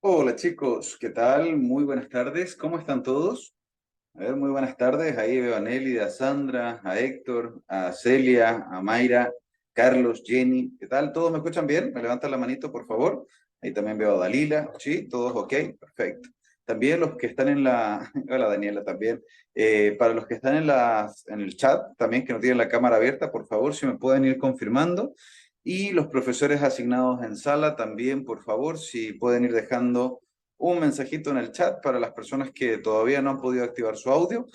Hola chicos, ¿qué tal? Muy buenas tardes, ¿cómo están todos? A ver, muy buenas tardes, ahí veo a Nelly, a Sandra, a Héctor, a Celia, a Mayra, Carlos, Jenny, ¿qué tal? ¿Todos me escuchan bien? ¿Me levantan la manito, por favor? Ahí también veo a Dalila, ¿sí? ¿Todos ok? Perfecto. También los que están en la... Hola Daniela también. Para los que están en el chat, también que no tienen la cámara abierta, por favor, si me pueden ir confirmando. Y los profesores asignados en sala también, por favor, si pueden ir dejando un mensajito en el chat para las personas que todavía no han podido activar su audio,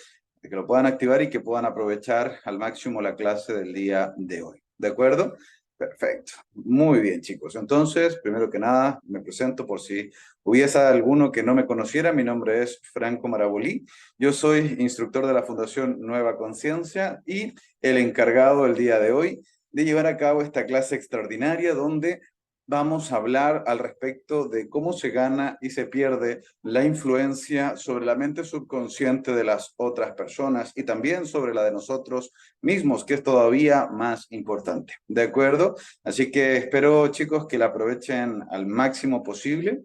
de que lo puedan activar y que puedan aprovechar al máximo la clase del día de hoy. ¿De acuerdo? Perfecto. Muy bien, chicos. Entonces, primero que nada, me presento por si hubiese alguno que no me conociera. Mi nombre es Franco Marabolí. Yo soy instructor de la Fundación Nueva Conciencia y el encargado el día de hoy de llevar a cabo esta clase extraordinaria donde vamos a hablar al respecto de cómo se gana y se pierde la influencia sobre la mente subconsciente de las otras personas y también sobre la de nosotros mismos, que es todavía más importante. ¿De acuerdo? Así que espero, chicos, que la aprovechen al máximo posible,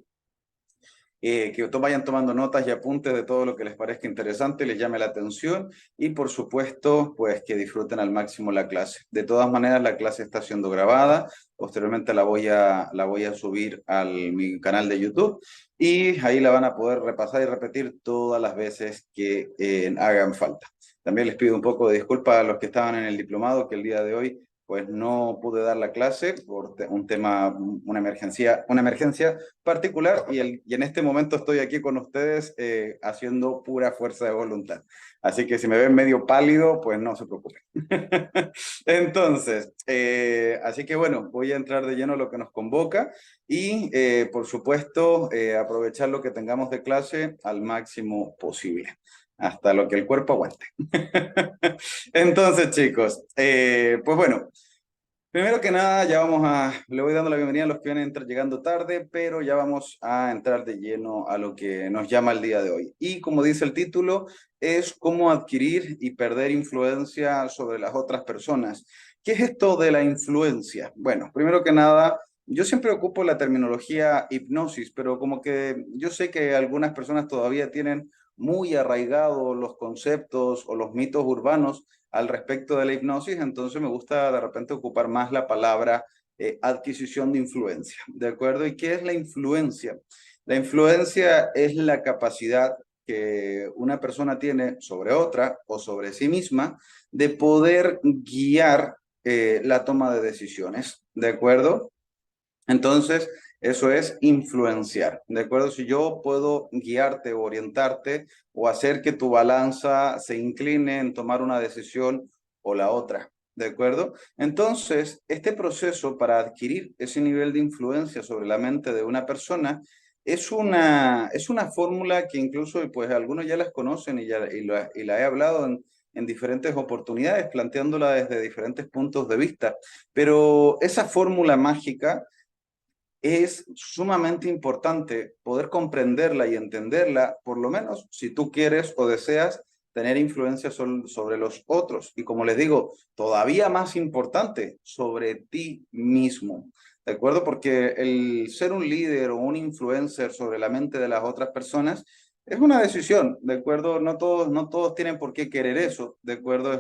que vayan tomando notas y apuntes de todo lo que les parezca interesante, les llame la atención y por supuesto, pues que disfruten al máximo la clase. De todas maneras, la clase está siendo grabada, posteriormente la voy a subir al mi canal de YouTube y ahí la van a poder repasar y repetir todas las veces que hagan falta. También les pido un poco de disculpas a los que estaban en el diplomado, que el día de hoy pues no pude dar la clase por un tema, una emergencia particular y en este momento estoy aquí con ustedes haciendo pura fuerza de voluntad. Así que si me ven medio pálido, pues no se preocupen. Entonces, así que bueno, voy a entrar de lleno a lo que nos convoca y por supuesto aprovechar lo que tengamos de clase al máximo posible, hasta lo que el cuerpo aguante. Entonces, chicos, pues bueno, primero que nada, le voy dando la bienvenida a los que vienen llegando tarde, pero ya vamos a entrar de lleno a lo que nos llama el día de hoy. Y como dice el título, es cómo adquirir y perder influencia sobre las otras personas. ¿Qué es esto de la influencia? Bueno, primero que nada, yo siempre ocupo la terminología hipnosis, pero como que yo sé que algunas personas todavía tienen muy arraigados los conceptos o los mitos urbanos al respecto de la hipnosis, entonces me gusta de repente ocupar más la palabra adquisición de influencia, ¿de acuerdo? ¿Y qué es la influencia? La influencia es la capacidad que una persona tiene sobre otra o sobre sí misma de poder guiar la toma de decisiones, ¿de acuerdo? Entonces, eso es influenciar, ¿de acuerdo? Si yo puedo guiarte o orientarte o hacer que tu balanza se incline en tomar una decisión o la otra, ¿de acuerdo? Entonces, este proceso para adquirir ese nivel de influencia sobre la mente de una persona es una fórmula que incluso pues algunos ya las conocen y la he hablado en diferentes oportunidades, planteándola desde diferentes puntos de vista, pero esa fórmula mágica es sumamente importante poder comprenderla y entenderla, por lo menos si tú quieres o deseas tener influencia sobre los otros. Y como les digo, todavía más importante, sobre ti mismo. ¿De acuerdo? Porque el ser un líder o un influencer sobre la mente de las otras personas es una decisión, ¿de acuerdo? No todos tienen por qué querer eso, ¿de acuerdo?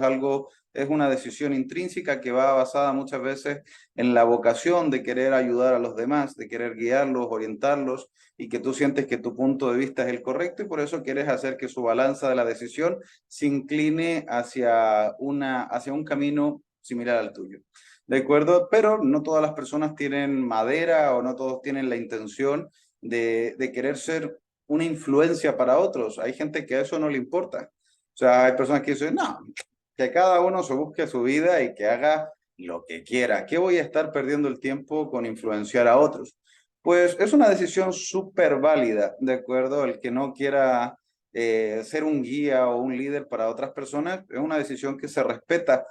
Es una decisión intrínseca que va basada muchas veces en la vocación de querer ayudar a los demás, de querer guiarlos, orientarlos y que tú sientes que tu punto de vista es el correcto y por eso quieres hacer que su balanza de la decisión se incline hacia un camino similar al tuyo. ¿De acuerdo? Pero no todas las personas tienen madera o no todos tienen la intención de querer ser una influencia para otros. Hay gente que a eso no le importa. O sea, hay personas que dicen, no, que cada uno se busque su vida y que haga lo que quiera. ¿Qué voy a estar perdiendo el tiempo con influenciar a otros? Pues es una decisión súper válida, ¿de acuerdo? El que no quiera ser un guía o un líder para otras personas es una decisión que se respeta,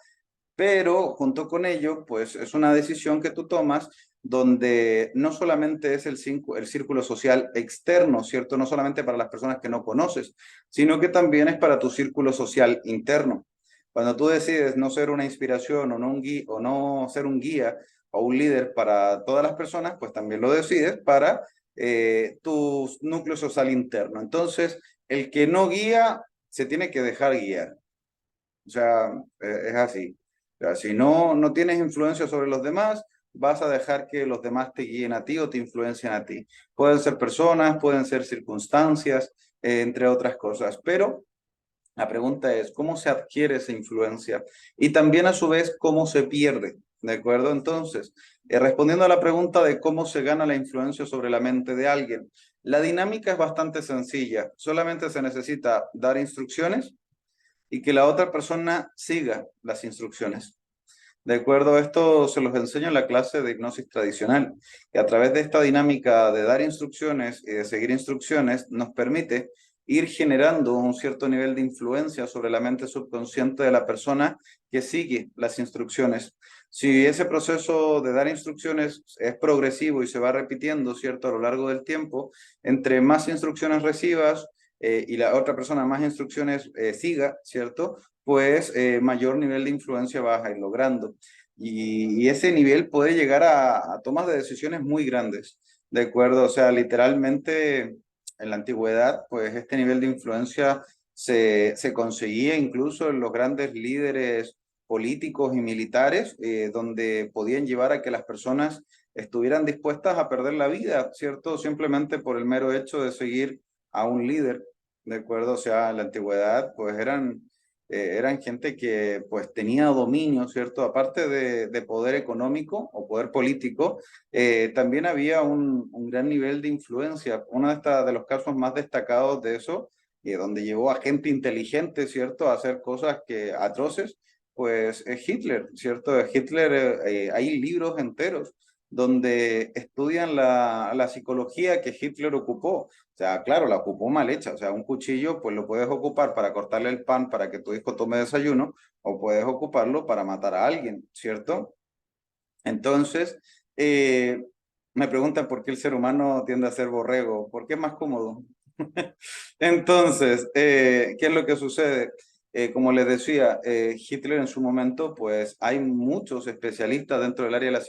pero junto con ello, pues es una decisión que tú tomas donde no solamente es el círculo social externo, ¿cierto? No solamente para las personas que no conoces, sino que también es para tu círculo social interno. Cuando tú decides no ser una inspiración o no ser un guía o un líder para todas las personas, pues también lo decides para tu núcleo social interno. Entonces, el que no guía se tiene que dejar guiar. O sea, es así. O sea, si no tienes influencia sobre los demás, vas a dejar que los demás te guíen a ti o te influencien a ti. Pueden ser personas, pueden ser circunstancias, entre otras cosas, pero la pregunta es, ¿cómo se adquiere esa influencia? Y también a su vez, ¿cómo se pierde? ¿De acuerdo? Entonces, respondiendo a la pregunta de cómo se gana la influencia sobre la mente de alguien, la dinámica es bastante sencilla. Solamente se necesita dar instrucciones y que la otra persona siga las instrucciones. De acuerdo, esto se los enseño en la clase de hipnosis tradicional, y a través de esta dinámica de dar instrucciones y de seguir instrucciones nos permite ir generando un cierto nivel de influencia sobre la mente subconsciente de la persona que sigue las instrucciones. Si ese proceso de dar instrucciones es progresivo y se va repitiendo, ¿cierto? A lo largo del tiempo, entre más instrucciones recibas y la otra persona más instrucciones siga, ¿cierto? Pues mayor nivel de influencia vas a ir logrando. Y ese nivel puede llegar a tomas de decisiones muy grandes, ¿de acuerdo? O sea, literalmente en la antigüedad, pues este nivel de influencia se conseguía incluso en los grandes líderes políticos y militares, donde podían llevar a que las personas estuvieran dispuestas a perder la vida, ¿cierto? Simplemente por el mero hecho de seguir a un líder, ¿de acuerdo? O sea, en la antigüedad, pues eran gente que pues tenía dominio, ¿cierto? Aparte de poder económico o poder político, también había un gran nivel de influencia. Uno de los casos más destacados de eso, donde llevó a gente inteligente, ¿cierto? A hacer cosas atroces, pues es Hitler, ¿cierto? De Hitler hay libros enteros donde estudian la psicología que Hitler ocupó. O sea, claro, la ocupó mal hecha. O sea, un cuchillo, pues lo puedes ocupar para cortarle el pan para que tu hijo tome desayuno, o puedes ocuparlo para matar a alguien, ¿cierto? Entonces, eh, me preguntan por qué el ser humano tiende a ser borrego, porque es más cómodo. Entonces, ¿qué es lo que sucede? Como les decía, Hitler en su momento, pues hay muchos especialistas dentro del área de la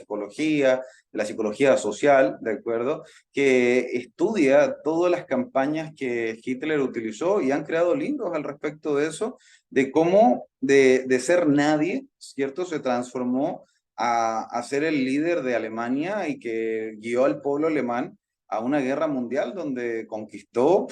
psicología social, ¿de acuerdo? Que estudia todas las campañas que Hitler utilizó y han creado libros al respecto de eso, de cómo de ser nadie, ¿cierto? Se transformó a ser el líder de Alemania y que guió al pueblo alemán a una guerra mundial donde conquistó,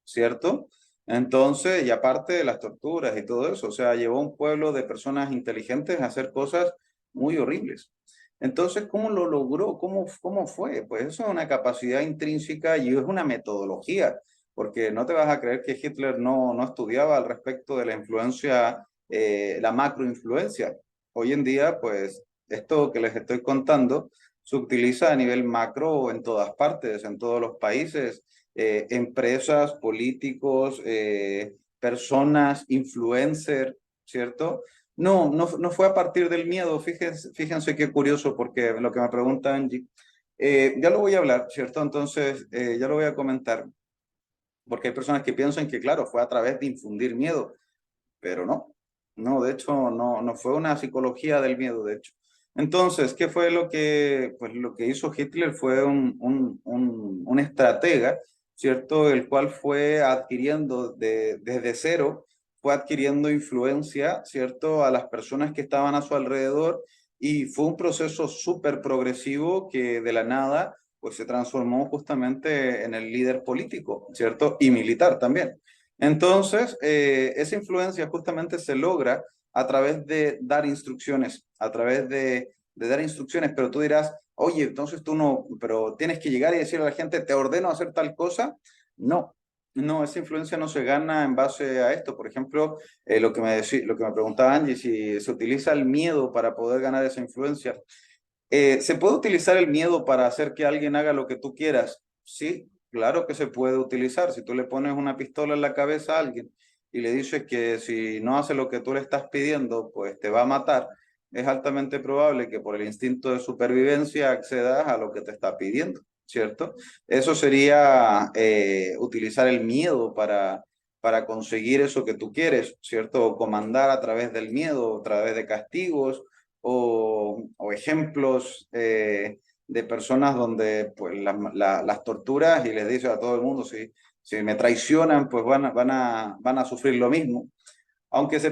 ¿cierto? Entonces, y aparte de las torturas y todo eso, o sea, llevó a un pueblo de personas inteligentes a hacer cosas muy horribles. Entonces, ¿cómo lo logró? ¿Cómo fue? Pues eso es una capacidad intrínseca y es una metodología, porque no te vas a creer que Hitler no estudiaba al respecto de la influencia, la macroinfluencia. Hoy en día, pues, esto que les estoy contando se utiliza a nivel macro en todas partes, en todos los países, empresas, políticos, personas, influencers, ¿cierto? No fue a partir del miedo, fíjense qué curioso, porque lo que me pregunta Angie, ya lo voy a hablar, ¿cierto? Entonces, ya lo voy a comentar, porque hay personas que piensan que, claro, fue a través de infundir miedo, pero no, de hecho, no fue una psicología del miedo, de hecho. Entonces, ¿qué fue pues lo que hizo Hitler? Fue un estratega, ¿cierto? El cual fue adquiriendo desde cero, fue adquiriendo influencia, ¿cierto? A las personas que estaban a su alrededor, y fue un proceso súper progresivo que de la nada, pues se transformó justamente en el líder político, ¿cierto? Y militar también. Entonces, esa influencia justamente se logra a través de dar instrucciones, a través de dar instrucciones, pero tú dirás, oye, entonces tú no, pero tienes que llegar y decirle a la gente, te ordeno hacer tal cosa. No, no, esa influencia no se gana en base a esto. Por ejemplo, lo que me preguntaba Angie, si se utiliza el miedo para poder ganar esa influencia. ¿Se puede utilizar el miedo para hacer que alguien haga lo que tú quieras? Sí, claro que se puede utilizar. Si tú le pones una pistola en la cabeza a alguien y le dices que si no hace lo que tú le estás pidiendo, pues te va a matar, es altamente probable que por el instinto de supervivencia accedas a lo que te está pidiendo, ¿cierto? Eso sería utilizar el miedo para conseguir eso que tú quieres, ¿cierto? O comandar a través del miedo, a través de castigos o ejemplos de personas donde pues las torturas y les dice a todo el mundo, si me traicionan, pues van a sufrir lo mismo. Aunque se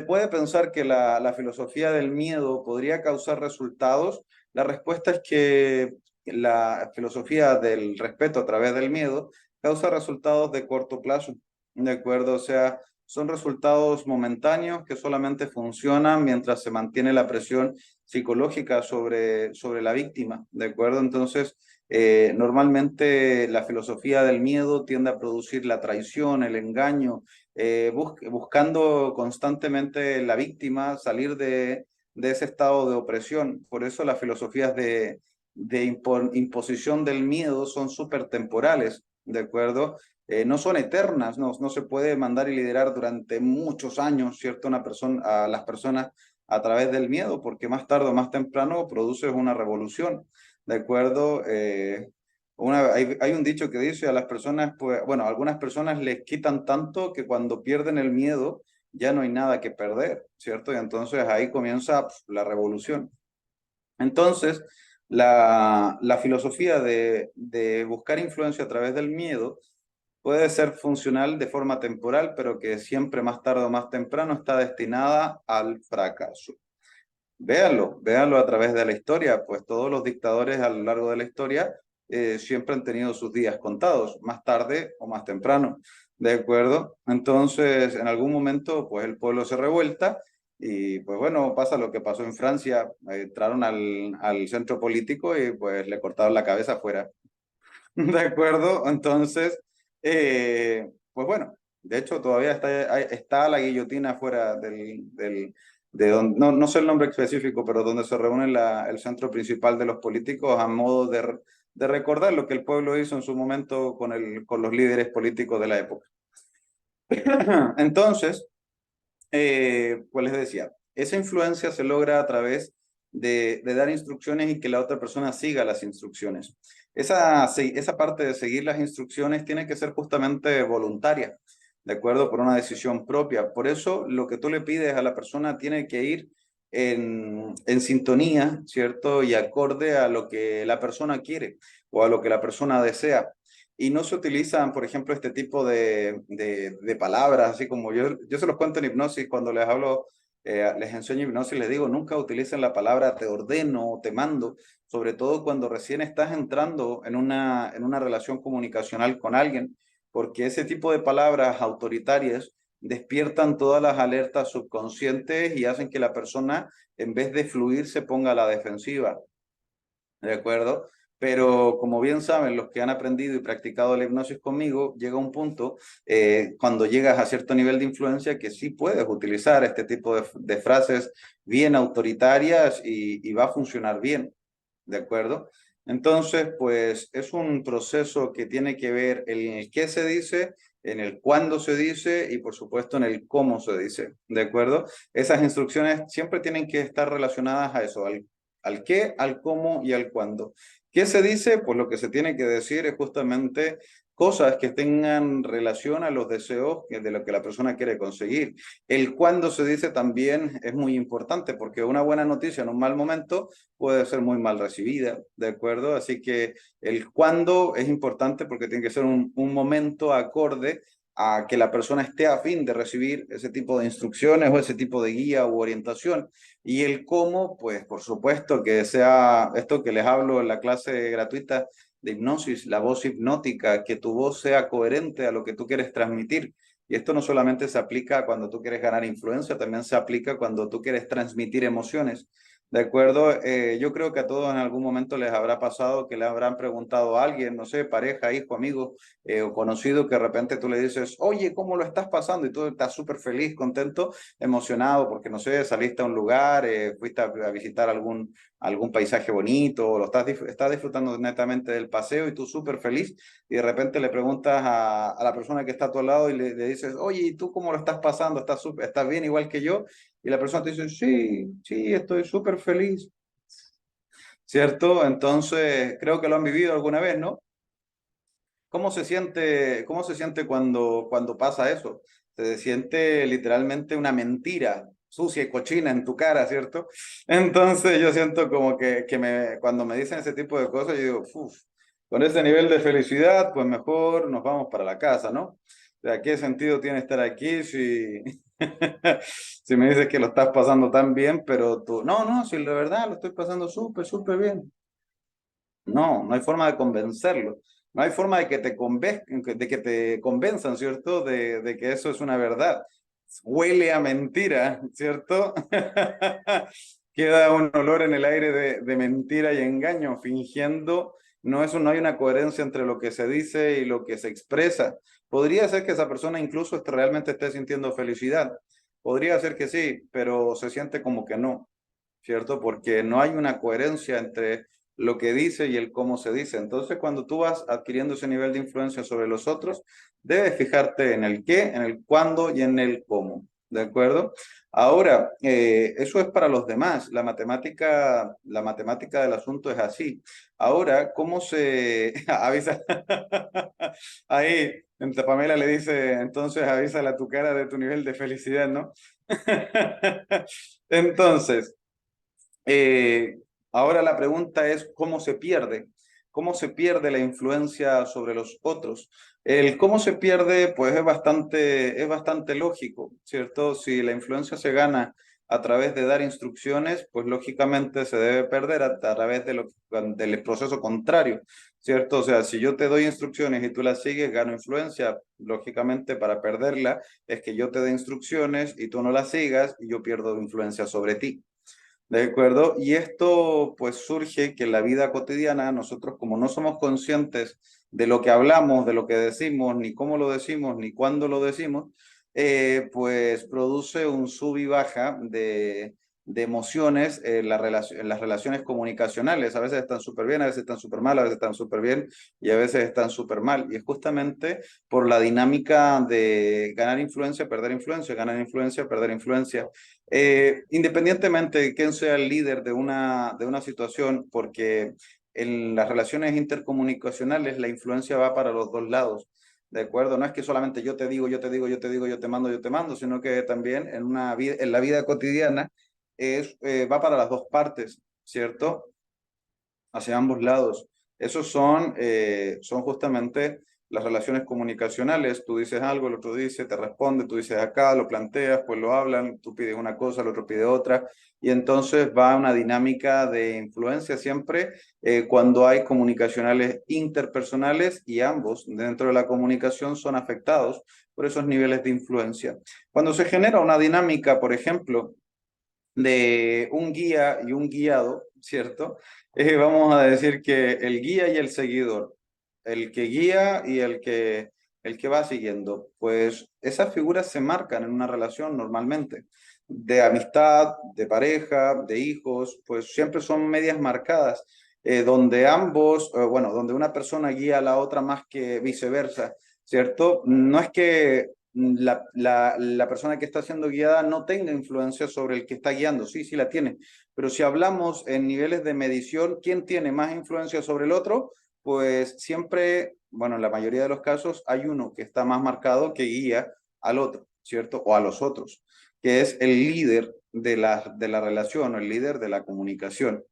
puede pensar que la filosofía del miedo podría causar resultados, la respuesta es que la filosofía del respeto a través del miedo causa resultados de corto plazo, ¿de acuerdo? O sea, son resultados momentáneos que solamente funcionan mientras se mantiene la presión psicológica sobre la víctima, ¿de acuerdo? Entonces, normalmente la filosofía del miedo tiende a producir la traición, el engaño, buscando constantemente la víctima salir de ese estado de opresión. Por eso las filosofías de imposición del miedo son súper temporales, ¿de acuerdo? No son eternas, no se puede mandar y liderar durante muchos años, ¿cierto? A las personas a través del miedo, porque más tarde o más temprano produces una revolución, ¿de acuerdo? Hay un dicho que dice a las personas, pues, bueno, a algunas personas les quitan tanto que cuando pierden el miedo ya no hay nada que perder, ¿cierto? Y entonces ahí comienza la revolución. Entonces, la filosofía de buscar influencia a través del miedo puede ser funcional de forma temporal, pero que siempre más tarde o más temprano está destinada al fracaso. Véanlo a través de la historia, pues todos los dictadores a lo largo de la historia siempre han tenido sus días contados, más tarde o más temprano, ¿de acuerdo? Entonces, en algún momento, pues el pueblo se revuelta y pues bueno, pasa lo que pasó en Francia, entraron al centro político y pues le cortaron la cabeza afuera, ¿de acuerdo? Entonces, pues bueno, de hecho todavía está la guillotina fuera de donde, no sé el nombre específico, pero donde se reúne el centro principal de los políticos a modo de recordar lo que el pueblo hizo en su momento con los líderes políticos de la época. Entonces, pues les decía, esa influencia se logra a través de dar instrucciones y que la otra persona siga las instrucciones. Esa parte de seguir las instrucciones tiene que ser justamente voluntaria, ¿de acuerdo? Por una decisión propia. Por eso lo que tú le pides a la persona tiene que ir en sintonía, ¿cierto? Y acorde a lo que la persona quiere o a lo que la persona desea. Y no se utilizan, por ejemplo, este tipo de palabras, así como yo se los cuento en hipnosis cuando les hablo, les enseño hipnosis, les digo, nunca utilicen la palabra te ordeno o te mando, sobre todo cuando recién estás entrando en una relación comunicacional con alguien, porque ese tipo de palabras autoritarias despiertan todas las alertas subconscientes y hacen que la persona, en vez de fluir, se ponga a la defensiva. ¿De acuerdo? Pero como bien saben, los que han aprendido y practicado la hipnosis conmigo, llega un punto cuando llegas a cierto nivel de influencia que sí puedes utilizar este tipo de frases bien autoritarias y va a funcionar bien, ¿de acuerdo? Entonces, pues es un proceso que tiene que ver en el qué se dice, en el cuándo se dice y por supuesto en el cómo se dice, ¿de acuerdo? Esas instrucciones siempre tienen que estar relacionadas a eso, al qué, al cómo y al cuándo. ¿Qué se dice? Pues lo que se tiene que decir es justamente cosas que tengan relación a los deseos de lo que la persona quiere conseguir. El cuándo se dice también es muy importante porque una buena noticia en un mal momento puede ser muy mal recibida, ¿de acuerdo? Así que el cuándo es importante porque tiene que ser un momento acorde a que la persona esté a fin de recibir ese tipo de instrucciones o ese tipo de guía u orientación. Y el cómo, pues por supuesto que sea esto que les hablo en la clase gratuita de hipnosis, la voz hipnótica, que tu voz sea coherente a lo que tú quieres transmitir. Y esto no solamente se aplica cuando tú quieres ganar influencia, también se aplica cuando tú quieres transmitir emociones. De acuerdo, yo creo que a todos en algún momento les habrá pasado que le habrán preguntado a alguien, no sé, pareja, hijo, amigo o conocido, que de repente tú le dices, oye, ¿cómo lo estás pasando? Y tú estás súper feliz, contento, emocionado, porque no sé, saliste a un lugar, fuiste a visitar algún paisaje bonito, o estás disfrutando netamente del paseo y tú súper feliz, y de repente le preguntas a la persona que está a tu lado y le dices, oye, ¿y tú cómo lo estás pasando? ¿Estás bien igual que yo? Y la persona te dice, sí, sí, estoy súper feliz, ¿cierto? Entonces, creo que lo han vivido alguna vez, ¿no? ¿Cómo se siente cuando pasa eso? Se siente literalmente una mentira. O sucia y cochina en tu cara, ¿cierto? Entonces yo siento como que cuando me dicen ese tipo de cosas, yo digo, uff, con ese nivel de felicidad, pues mejor nos vamos para la casa, ¿no? O sea, ¿qué sentido tiene estar aquí si, si me dices que lo estás pasando tan bien, pero tú, no, no, si la verdad lo estoy pasando súper, súper bien. No, no hay forma de convencerlo. No hay forma de que de que te convenzan, ¿cierto? De que eso es una verdad. Huele a mentira, ¿cierto? Queda un olor en el aire de mentira y engaño, fingiendo. No hay una coherencia entre lo que se dice y lo que se expresa. Podría ser que esa persona incluso realmente esté sintiendo felicidad. Podría ser que sí, pero se siente como que no. ¿Cierto? Porque no hay una coherencia entre lo que dice y el cómo se dice. Entonces, cuando tú vas adquiriendo ese nivel de influencia sobre los otros, debes fijarte en el qué, en el cuándo y en el cómo. ¿De acuerdo? Ahora, eso es para los demás. La matemática del asunto es así. Ahora, ¿cómo se avisa? Ahí, entre Pamela le dice, entonces avísale a tu cara de tu nivel de felicidad, ¿no? Entonces, eh, ahora la pregunta es cómo se pierde la influencia sobre los otros. El cómo se pierde, pues es bastante lógico, ¿cierto? Si la influencia se gana a través de dar instrucciones, pues lógicamente se debe perder a través del proceso contrario, ¿cierto? O sea, si yo te doy instrucciones y tú las sigues, gano influencia. Lógicamente, para perderla es que yo te dé instrucciones y tú no las sigas y yo pierdo influencia sobre ti. ¿De acuerdo? Y esto pues surge que en la vida cotidiana nosotros como no somos conscientes de lo que hablamos, de lo que decimos, ni cómo lo decimos, ni cuándo lo decimos, pues produce un sub y baja de emociones en las relaciones comunicacionales. A veces están súper bien, a veces están súper mal, a veces están súper bien y a veces están súper mal. Y es justamente por la dinámica de ganar influencia, ganar influencia, perder influencia. Independientemente de quién sea el líder de una situación, porque en las relaciones intercomunicacionales la influencia va para los dos lados, ¿de acuerdo? No es que solamente yo te digo, yo te digo, yo te digo, yo te mando, sino que también en la vida cotidiana va para las dos partes, ¿cierto? Hacia ambos lados. Esos son justamente las relaciones comunicacionales. Tú dices algo, el otro dice, te responde, tú dices acá, lo planteas, pues lo hablan, tú pides una cosa, el otro pide otra, y entonces va una dinámica de influencia siempre cuando hay comunicacionales interpersonales y ambos dentro de la comunicación son afectados por esos niveles de influencia. Cuando se genera una dinámica, por ejemplo, de un guía y un guiado, ¿cierto? Vamos a decir que el guía y el seguidor, el que guía y el que va siguiendo, pues esas figuras se marcan en una relación normalmente, de amistad, de pareja, de hijos, pues siempre son medias marcadas, donde ambos, bueno, donde una persona guía a la otra más que viceversa, ¿cierto? No es que la persona que está siendo guiada no tenga influencia sobre el que está guiando. Sí, sí la tiene. Pero si hablamos en niveles de medición, ¿quién tiene más influencia sobre el otro? Pues siempre, bueno, en la mayoría de los casos hay uno que está más marcado que guía al otro, ¿cierto? O a los otros, que es el líder de la relación o el líder de la comunicación.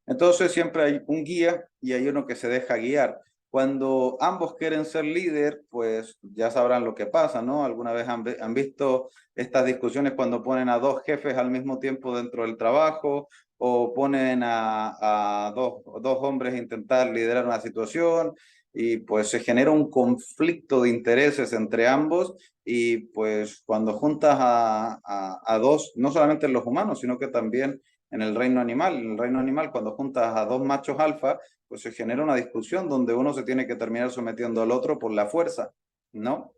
Entonces siempre hay un guía y hay uno que se deja guiar. Cuando ambos quieren ser líder, pues ya sabrán lo que pasa, ¿no? ¿Alguna vez han visto estas discusiones cuando ponen a dos jefes al mismo tiempo dentro del trabajo o ponen a dos hombres a intentar liderar una situación y pues se genera un conflicto de intereses entre ambos y pues cuando juntas a dos, no solamente en los humanos, sino que también en el reino animal. En el reino animal, cuando juntas a dos machos alfa, pues se genera una discusión donde uno se tiene que terminar sometiendo al otro por la fuerza, ¿no?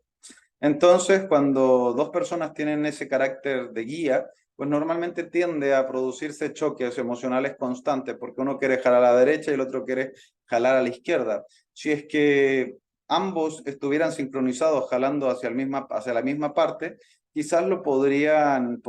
Entonces, cuando dos personas tienen ese carácter de guía, pues normalmente tiende a producirse choques emocionales constantes, porque uno quiere jalar a la derecha y el otro quiere jalar a la izquierda. Si es que ambos estuvieran sincronizados jalando hacia la misma parte, quizás podrían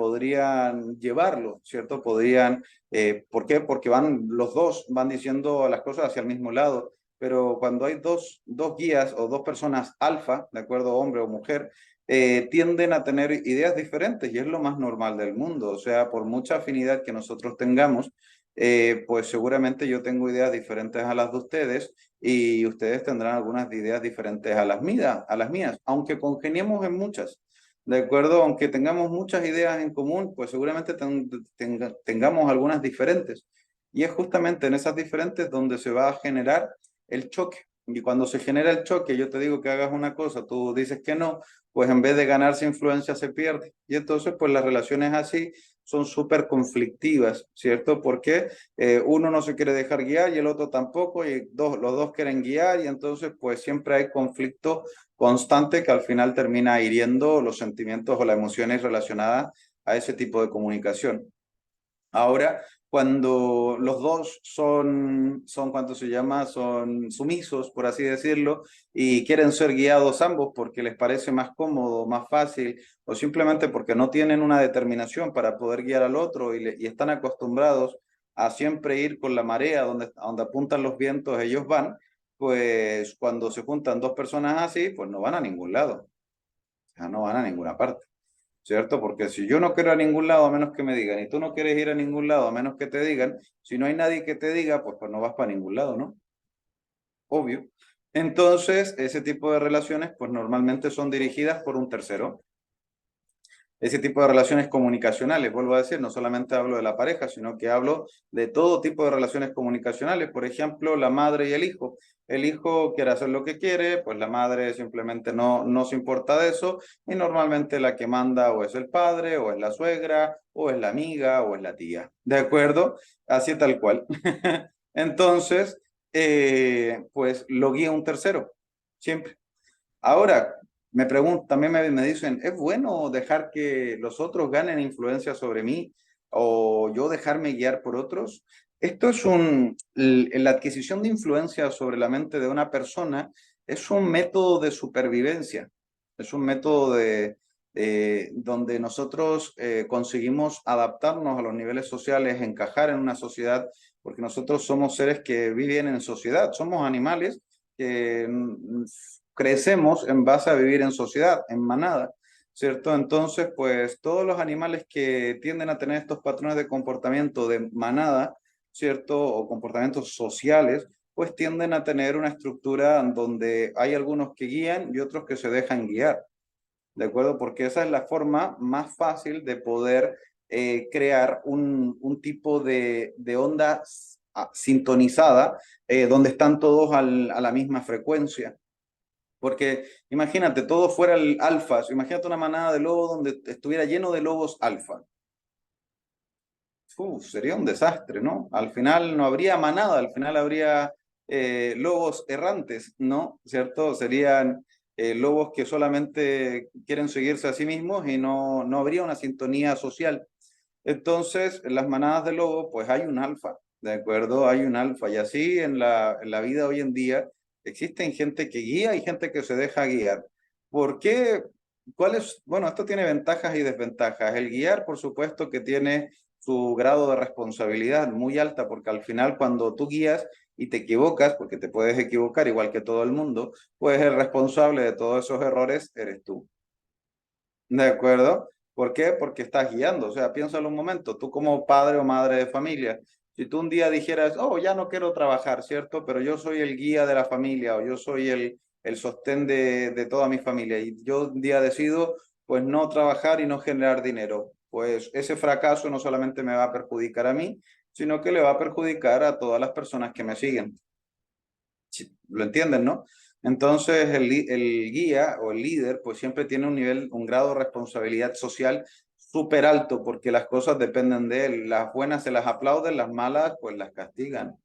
llevarlo, ¿cierto? ¿Por qué? Porque los dos van diciendo las cosas hacia el mismo lado, pero cuando hay dos guías o dos personas alfa, de acuerdo, hombre o mujer, tienden a tener ideas diferentes y es lo más normal del mundo. O sea, por mucha afinidad que nosotros tengamos, pues seguramente yo tengo ideas diferentes a las de ustedes y ustedes tendrán algunas ideas diferentes a las mías, aunque congeniemos en muchas. ¿De acuerdo? Aunque tengamos muchas ideas en común, pues seguramente tengamos algunas diferentes. Y es justamente en esas diferentes donde se va a generar el choque. Y cuando se genera el choque, yo te digo que hagas una cosa, tú dices que no, pues en vez de ganarse influencia se pierde. Y entonces, pues las relaciones así son súper conflictivas, ¿cierto? Porque uno no se quiere dejar guiar y el otro tampoco, y los dos quieren guiar, y entonces, pues siempre hay conflicto constante que al final termina hiriendo los sentimientos o las emociones relacionadas a ese tipo de comunicación. Ahora, cuando los dos ¿cuánto se llama? Son sumisos, por así decirlo, y quieren ser guiados ambos porque les parece más cómodo, más fácil, o simplemente porque no tienen una determinación para poder guiar al otro y están acostumbrados a siempre ir con la marea donde apuntan los vientos, ellos van, pues cuando se juntan dos personas así, pues no van a ningún lado, o sea, no van a ninguna parte. ¿Cierto? Porque si yo no quiero a ningún lado a menos que me digan, y tú no quieres ir a ningún lado a menos que te digan, si no hay nadie que te diga, pues no vas para ningún lado, ¿no? Obvio. Entonces, ese tipo de relaciones, pues normalmente son dirigidas por un tercero. Ese tipo de relaciones comunicacionales, vuelvo a decir, no solamente hablo de la pareja, sino que hablo de todo tipo de relaciones comunicacionales. Por ejemplo, la madre y el hijo. El hijo quiere hacer lo que quiere, pues la madre simplemente no se importa de eso y normalmente la que manda o es el padre, o es la suegra, o es la amiga, o es la tía. ¿De acuerdo? Así tal cual. Entonces, pues lo guía un tercero, siempre. Ahora, también me dicen, ¿es bueno dejar que los otros ganen influencia sobre mí o yo dejarme guiar por otros? Esto es la adquisición de influencia sobre la mente de una persona es un método de supervivencia, es un método donde nosotros conseguimos adaptarnos a los niveles sociales, encajar en una sociedad, porque nosotros somos seres que viven en sociedad, somos animales que crecemos en base a vivir en sociedad, en manada, ¿cierto? Entonces, pues todos los animales que tienden a tener estos patrones de comportamiento de manada, ¿cierto? O comportamientos sociales, pues tienden a tener una estructura donde hay algunos que guían y otros que se dejan guiar, ¿de acuerdo? Porque esa es la forma más fácil de poder crear un tipo de onda sintonizada donde están todos a la misma frecuencia. Porque imagínate, todo fuera el alfa. Imagínate una manada de lobos donde estuviera lleno de lobos alfa. Sería un desastre, ¿no? Al final no habría manada, al final habría lobos errantes, ¿no? ¿Cierto? Serían lobos que solamente quieren seguirse a sí mismos y no habría una sintonía social. Entonces, en las manadas de lobos, pues hay un alfa, ¿de acuerdo? Hay un alfa. Y así en la vida hoy en día existen gente que guía y gente que se deja guiar. ¿Por qué? Bueno, esto tiene ventajas y desventajas. El guiar, por supuesto, que tiene su grado de responsabilidad muy alta, porque al final cuando tú guías y te equivocas, porque te puedes equivocar igual que todo el mundo, pues el responsable de todos esos errores eres tú. ¿De acuerdo? ¿Por qué? Porque estás guiando. O sea, piénsalo un momento, tú como padre o madre de familia, si tú un día dijeras, oh, ya no quiero trabajar, ¿cierto? Pero yo soy el guía de la familia o yo soy el sostén de toda mi familia y yo un día decido, pues no trabajar y no generar dinero, pues ese fracaso no solamente me va a perjudicar a mí, sino que le va a perjudicar a todas las personas que me siguen. ¿Lo entienden, no? Entonces el guía o el líder pues siempre tiene un grado de responsabilidad social súper alto porque las cosas dependen de él. Las buenas se las aplauden, las malas pues las castigan.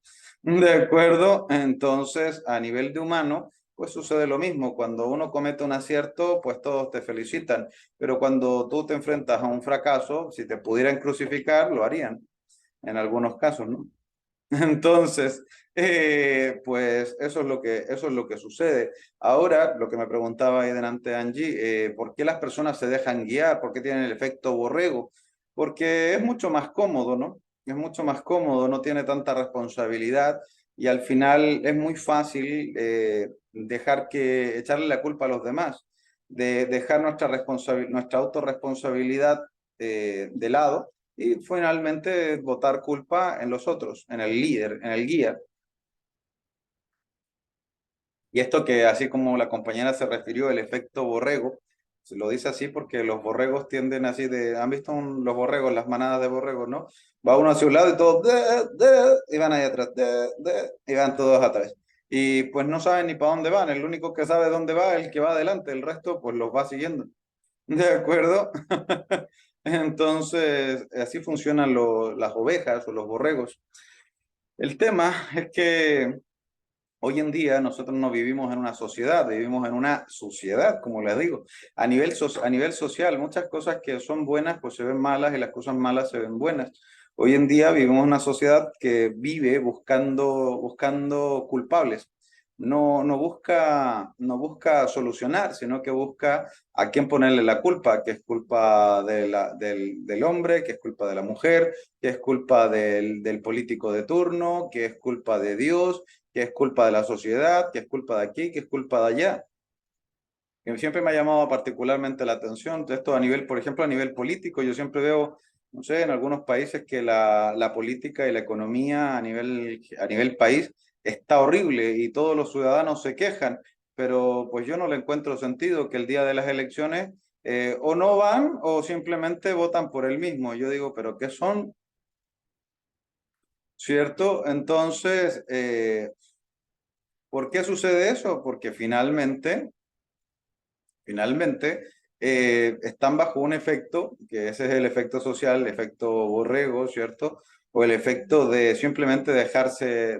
¿De acuerdo? Entonces a nivel de humano pues sucede lo mismo. Cuando uno comete un acierto pues todos te felicitan, pero cuando tú te enfrentas a un fracaso, si te pudieran crucificar, lo harían en algunos casos, ¿no? Entonces, pues eso es lo que sucede. Ahora, lo que me preguntaba ahí delante Angie, ¿por qué las personas se dejan guiar? ¿Por qué tienen el efecto borrego? Porque es mucho más cómodo, ¿no? Es mucho más cómodo, no tiene tanta responsabilidad y al final es muy fácil echarle la culpa a los demás. de dejar nuestra autorresponsabilidad de lado y finalmente botar culpa en los otros, en el líder, en el guía. Y esto que así como la compañera se refirió, el efecto borrego, se lo dice así porque los borregos tienden así de, ¿han visto los borregos, las manadas de borregos, no? Va uno hacia un lado y todos, y van ahí atrás, y van todos atrás. Y pues no saben ni para dónde van, el único que sabe dónde va es el que va adelante, el resto pues los va siguiendo. ¿De acuerdo? Entonces, así funcionan las ovejas o los borregos. El tema es que hoy en día nosotros no vivimos en una sociedad, vivimos en una sociedad, como les digo. A nivel social, muchas cosas que son buenas pues se ven malas y las cosas malas se ven buenas. Hoy en día vivimos en una sociedad que vive buscando culpables. No busca solucionar, sino que busca a quién ponerle la culpa, que es culpa del hombre, que es culpa de la mujer, que es culpa del político de turno, que es culpa de Dios, que es culpa de la sociedad, que es culpa de aquí, que es culpa de allá. Que siempre me ha llamado particularmente la atención esto a nivel, por ejemplo, a nivel político. Yo siempre veo, no sé, en algunos países que la política y la economía a nivel país está horrible y todos los ciudadanos se quejan, pero pues yo no le encuentro sentido que el día de las elecciones o no van o simplemente votan por el mismo. Yo digo, pero ¿qué son? ¿Cierto? Entonces, ¿por qué sucede eso? Porque finalmente están bajo un efecto, que ese es el efecto social, el efecto borrego, ¿cierto? O el efecto de simplemente dejarse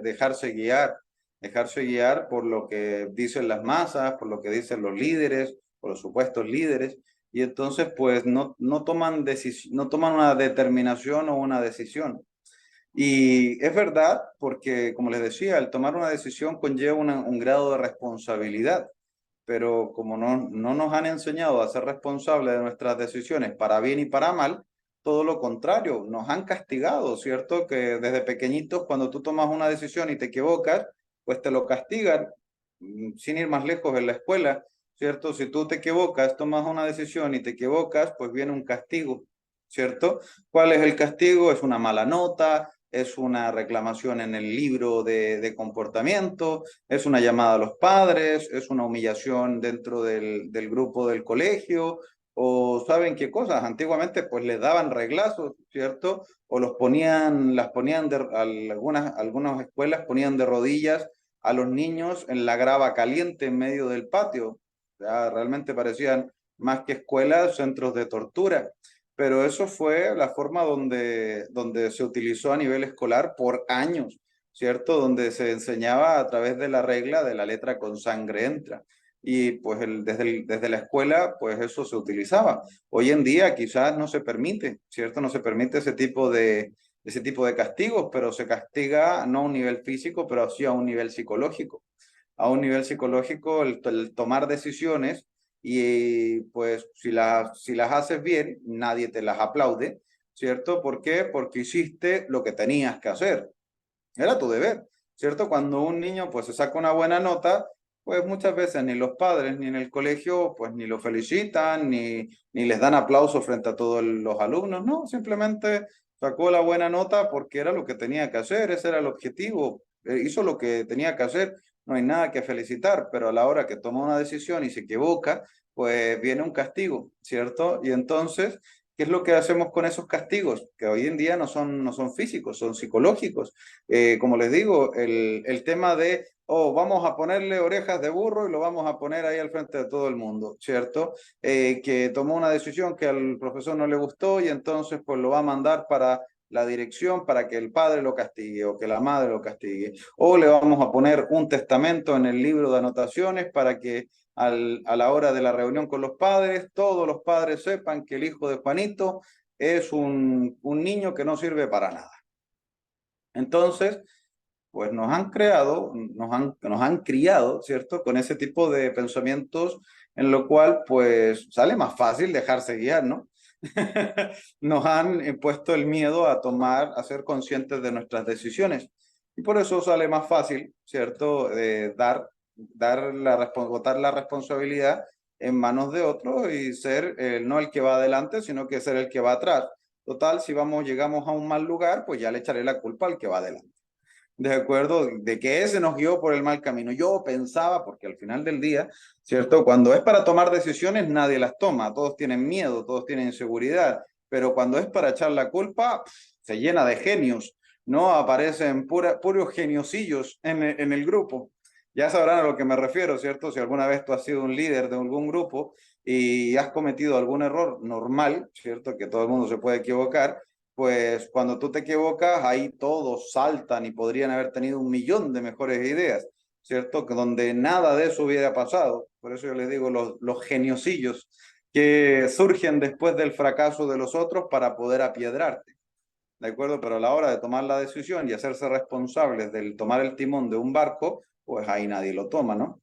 guiar por lo que dicen las masas, por lo que dicen los líderes, por los supuestos líderes, y entonces pues no toman una determinación o una decisión. Y es verdad, porque como les decía, el tomar una decisión conlleva un grado de responsabilidad, pero como no nos han enseñado a ser responsables de nuestras decisiones para bien y para mal, todo lo contrario, nos han castigado, ¿cierto? Que desde pequeñitos, cuando tú tomas una decisión y te equivocas, pues te lo castigan, sin ir más lejos en la escuela, ¿cierto? Si tú te equivocas, tomas una decisión y te equivocas, pues viene un castigo, ¿cierto? ¿Cuál es el castigo? Es una mala nota, es una reclamación en el libro de comportamiento, es una llamada a los padres, es una humillación dentro del grupo del colegio, o saben qué cosas. Antiguamente pues les daban reglazos, ¿cierto? O algunas escuelas ponían de rodillas a los niños en la grava caliente en medio del patio. O sea, realmente parecían más que escuelas, centros de tortura. Pero eso fue la forma donde se utilizó a nivel escolar por años, ¿cierto? Donde se enseñaba a través de la regla de la letra con sangre entra. Y pues desde la escuela, pues eso se utilizaba. Hoy en día quizás no se permite, ¿cierto? No se permite ese tipo de castigos, pero se castiga no a un nivel físico, pero sí a un nivel psicológico. A un nivel psicológico, el tomar decisiones y pues si las haces bien, nadie te las aplaude, ¿cierto? ¿Por qué? Porque hiciste lo que tenías que hacer. Era tu deber, ¿cierto? Cuando un niño pues se saca una buena nota, pues muchas veces ni los padres ni en el colegio pues ni lo felicitan, ni les dan aplauso frente a todos los alumnos, no, simplemente sacó la buena nota porque era lo que tenía que hacer, ese era el objetivo, hizo lo que tenía que hacer, no hay nada que felicitar, pero a la hora que toma una decisión y se equivoca, pues viene un castigo, ¿cierto? Y entonces ¿qué es lo que hacemos con esos castigos? Que hoy en día no son físicos, son psicológicos. Como les digo, el tema de, oh, vamos a ponerle orejas de burro y lo vamos a poner ahí al frente de todo el mundo, ¿cierto? Que tomó una decisión que al profesor no le gustó y entonces pues lo va a mandar para la dirección para que el padre lo castigue o que la madre lo castigue. O le vamos a poner un testamento en el libro de anotaciones para que a la hora de la reunión con los padres, todos los padres sepan que el hijo de Juanito es un niño que no sirve para nada. Entonces, pues nos han criado, ¿cierto? Con ese tipo de pensamientos en lo cual, pues, sale más fácil dejarse guiar, ¿no? Nos han impuesto el miedo a ser conscientes de nuestras decisiones. Y por eso sale más fácil, ¿cierto? Botar la responsabilidad en manos de otros y ser no el que va adelante, sino que ser el que va atrás. Total, si llegamos a un mal lugar, pues ya le echaré la culpa al que va adelante. De acuerdo, de que ese nos guió por el mal camino. Yo pensaba, porque al final del día, ¿cierto? Cuando es para tomar decisiones, nadie las toma. Todos tienen miedo, todos tienen inseguridad. Pero cuando es para echar la culpa, se llena de genios, ¿no? Aparecen puros geniosillos en el grupo. Ya sabrán a lo que me refiero, ¿cierto? Si alguna vez tú has sido un líder de algún grupo y has cometido algún error normal, ¿cierto? Que todo el mundo se puede equivocar, pues cuando tú te equivocas, ahí todos saltan y podrían haber tenido un millón de mejores ideas, ¿cierto? Que donde nada de eso hubiera pasado. Por eso yo les digo los geniosillos que surgen después del fracaso de los otros para poder apiedrarte, ¿de acuerdo? Pero a la hora de tomar la decisión y hacerse responsables del tomar el timón de un barco, pues ahí nadie lo toma, ¿no?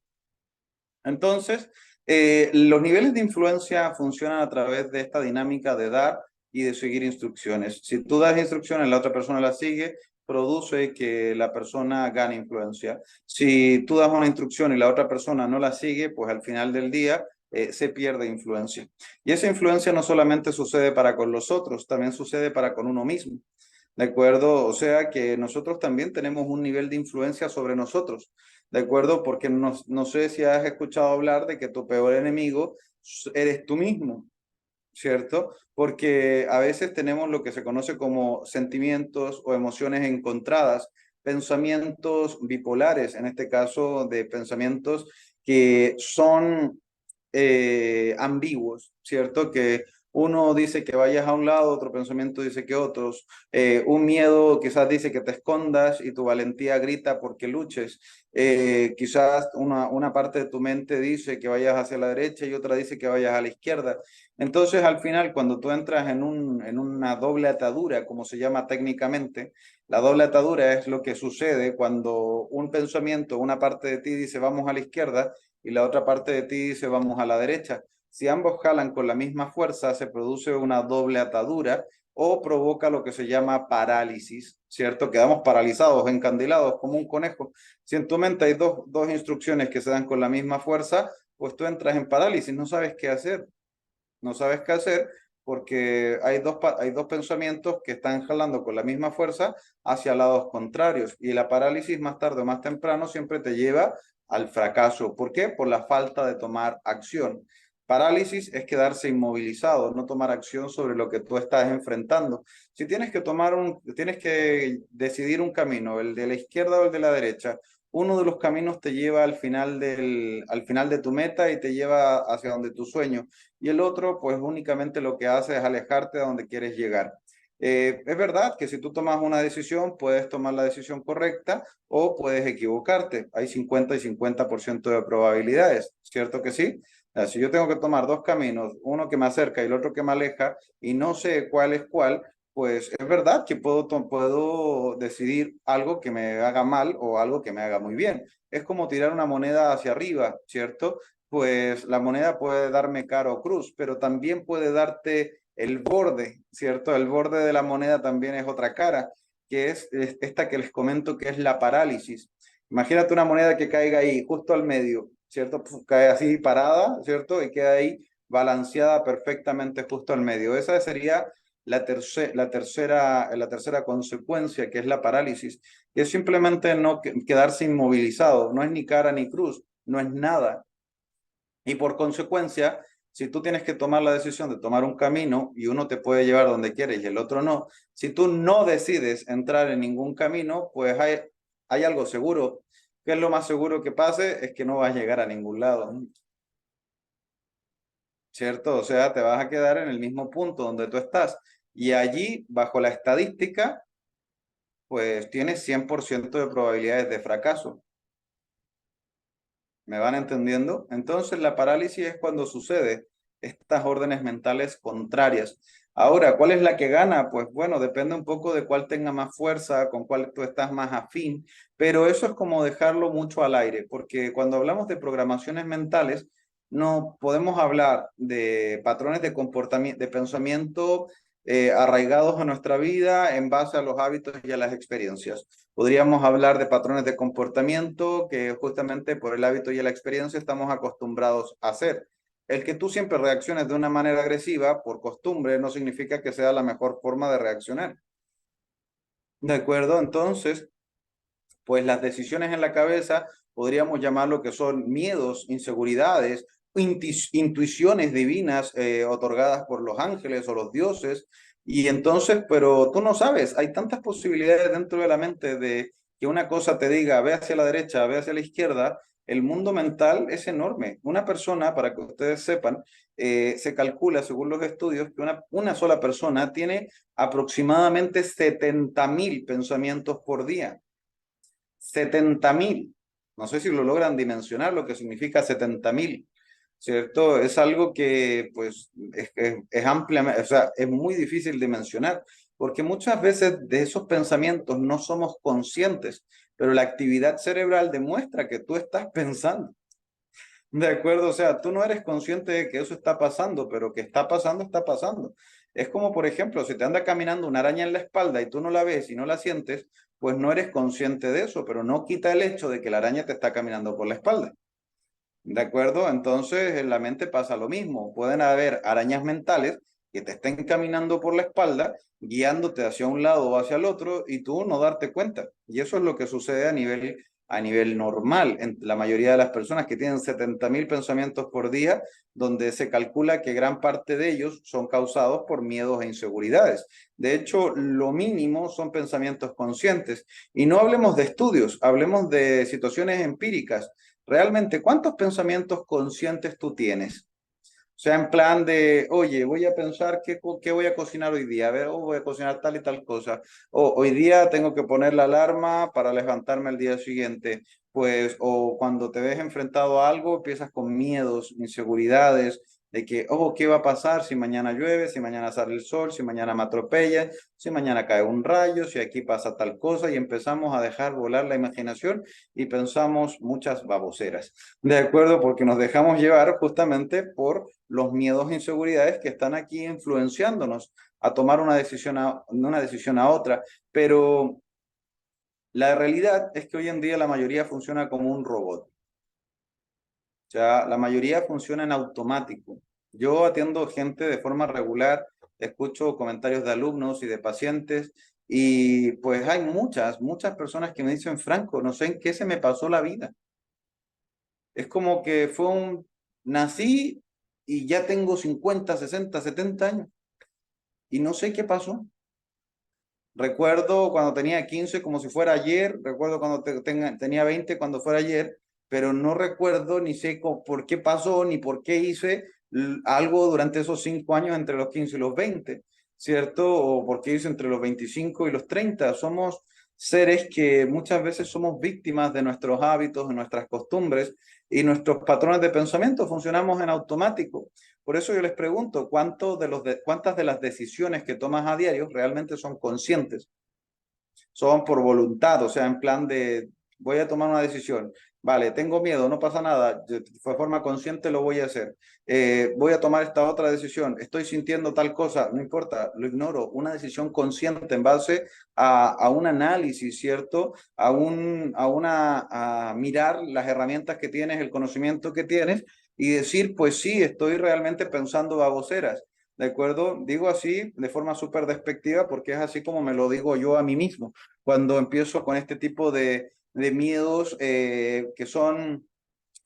Entonces, los niveles de influencia funcionan a través de esta dinámica de dar y de seguir instrucciones. Si tú das instrucciones, la otra persona las sigue, produce que la persona gane influencia. Si tú das una instrucción y la otra persona no la sigue, pues al final del día se pierde influencia. Y esa influencia no solamente sucede para con los otros, también sucede para con uno mismo. ¿De acuerdo? O sea que nosotros también tenemos un nivel de influencia sobre nosotros. ¿De acuerdo? Porque no sé si has escuchado hablar de que tu peor enemigo eres tú mismo, ¿cierto? Porque a veces tenemos lo que se conoce como sentimientos o emociones encontradas, pensamientos bipolares, en este caso de pensamientos que son ambiguos, ¿cierto? Que uno dice que vayas a un lado, otro pensamiento dice que otros. Un miedo quizás dice que te escondas y tu valentía grita porque luches. Quizás una parte de tu mente dice que vayas hacia la derecha y otra dice que vayas a la izquierda. Entonces, al final, cuando tú entras en una doble atadura, como se llama técnicamente, la doble atadura es lo que sucede cuando un pensamiento, una parte de ti dice vamos a la izquierda y la otra parte de ti dice vamos a la derecha. Si ambos jalan con la misma fuerza, se produce una doble atadura o provoca lo que se llama parálisis, ¿cierto? Quedamos paralizados, encandilados como un conejo. Si en tu mente hay dos instrucciones que se dan con la misma fuerza, pues tú entras en parálisis, no sabes qué hacer. No sabes qué hacer porque hay dos pensamientos que están jalando con la misma fuerza hacia lados contrarios y la parálisis más tarde o más temprano siempre te lleva al fracaso. ¿Por qué? Por la falta de tomar acción. Parálisis es quedarse inmovilizado, no tomar acción sobre lo que tú estás enfrentando. Si tienes que decidir un camino, el de la izquierda o el de la derecha, uno de los caminos te lleva al final de tu meta y te lleva hacia donde tu sueño y el otro pues únicamente lo que hace es alejarte de donde quieres llegar. Es verdad que si tú tomas una decisión, puedes tomar la decisión correcta o puedes equivocarte. Hay 50 y 50% de probabilidades, ¿cierto que sí? Si yo tengo que tomar dos caminos, uno que me acerca y el otro que me aleja, y no sé cuál es cuál, pues es verdad que puedo decidir algo que me haga mal o algo que me haga muy bien. Es como tirar una moneda hacia arriba, ¿cierto? Pues la moneda puede darme cara o cruz, pero también puede darte el borde, ¿cierto? El borde de la moneda también es otra cara, que es esta que les comento que es la parálisis. Imagínate una moneda que caiga ahí, justo al medio, ¿cierto? Cae así parada, ¿cierto? Y queda ahí balanceada perfectamente justo al medio. Esa sería la tercera consecuencia, que es la parálisis, que es simplemente no quedarse inmovilizado, no es ni cara ni cruz, no es nada. Y por consecuencia, si tú tienes que tomar la decisión de tomar un camino y uno te puede llevar donde quieres y el otro no, si tú no decides entrar en ningún camino, pues hay algo seguro. ¿Qué es lo más seguro que pase? Es que no vas a llegar a ningún lado, ¿cierto? O sea, te vas a quedar en el mismo punto donde tú estás. Y allí, bajo la estadística, pues tienes 100% de probabilidades de fracaso. ¿Me van entendiendo? Entonces la parálisis es cuando sucede estas órdenes mentales contrarias. Ahora, ¿cuál es la que gana? Pues bueno, depende un poco de cuál tenga más fuerza, con cuál tú estás más afín, pero eso es como dejarlo mucho al aire, porque cuando hablamos de programaciones mentales, no podemos hablar de patrones de comportamiento, de pensamiento arraigados a nuestra vida en base a los hábitos y a las experiencias. Podríamos hablar de patrones de comportamiento que justamente por el hábito y la experiencia estamos acostumbrados a hacer. El que tú siempre reacciones de una manera agresiva por costumbre no significa que sea la mejor forma de reaccionar. ¿De acuerdo? Entonces, pues las decisiones en la cabeza podríamos llamar lo que son miedos, inseguridades, intuiciones divinas otorgadas por los ángeles o los dioses. Y entonces, pero tú no sabes, hay tantas posibilidades dentro de la mente de que una cosa te diga, ve hacia la derecha, ve hacia la izquierda. El mundo mental es enorme. Una persona, para que ustedes sepan, se calcula, según los estudios, que una sola persona tiene aproximadamente 70.000 pensamientos por día. 70.000. No sé si lo logran dimensionar lo que significa 70.000, ¿cierto? Es algo que pues es ampliamente, o sea, es muy difícil de mencionar, porque muchas veces de esos pensamientos no somos conscientes, pero la actividad cerebral demuestra que tú estás pensando. De acuerdo, o sea, tú no eres consciente de que eso está pasando, pero que está pasando, está pasando. Es como, por ejemplo, si te anda caminando una araña en la espalda y tú no la ves y no la sientes, pues no eres consciente de eso, pero no quita el hecho de que la araña te está caminando por la espalda. ¿De acuerdo? Entonces, en la mente pasa lo mismo. Pueden haber arañas mentales que te estén caminando por la espalda, guiándote hacia un lado o hacia el otro, y tú no darte cuenta. Y eso es lo que sucede a nivel normal en la mayoría de las personas que tienen 70.000 pensamientos por día, donde se calcula que gran parte de ellos son causados por miedos e inseguridades. De hecho, lo mínimo son pensamientos conscientes. Y no hablemos de estudios, hablemos de situaciones empíricas. Realmente, ¿cuántos pensamientos conscientes tú tienes? O sea, en plan de, oye, voy a pensar qué voy a cocinar hoy día, a ver, voy a cocinar tal y tal cosa. O hoy día tengo que poner la alarma para levantarme al día siguiente. Pues, o cuando te ves enfrentado a algo, empiezas con miedos, inseguridades, de que, oh, ¿qué va a pasar si mañana llueve, si mañana sale el sol, si mañana me atropellan, si mañana cae un rayo, si aquí pasa tal cosa? Y empezamos a dejar volar la imaginación y pensamos muchas baboseras. ¿De acuerdo? Porque nos dejamos llevar justamente por los miedos e inseguridades que están aquí influenciándonos a tomar una decisión a otra. Pero la realidad es que hoy en día la mayoría funciona como un robot. O sea, la mayoría funciona en automático. Yo atiendo gente de forma regular, escucho comentarios de alumnos y de pacientes y pues hay muchas personas que me dicen, Franco, no sé en qué se me pasó la vida. Es como que nací y ya tengo 50, 60, 70 años y no sé qué pasó. Recuerdo cuando tenía 15 como si fuera ayer, recuerdo cuando tenía 20 cuando fuera ayer, pero no recuerdo ni sé por qué pasó ni por qué hice algo durante esos 5 años entre los 15 y los 20, ¿cierto? O por qué hice entre los 25 y los 30. Somos seres que muchas veces somos víctimas de nuestros hábitos, de nuestras costumbres y nuestros patrones de pensamiento. Funcionamos en automático. Por eso yo les pregunto, ¿cuántas de las decisiones que tomas a diario realmente son conscientes? Son por voluntad, o sea, en plan de, voy a tomar una decisión. Vale, tengo miedo, no pasa nada, de forma consciente lo voy a hacer. Voy a tomar esta otra decisión, estoy sintiendo tal cosa, no importa, lo ignoro. Una decisión consciente en base a un análisis, ¿cierto? A mirar las herramientas que tienes, el conocimiento que tienes y decir, pues sí, estoy realmente pensando baboseras. ¿De acuerdo? Digo así de forma súper despectiva porque es así como me lo digo yo a mí mismo cuando empiezo con este tipo de miedos que son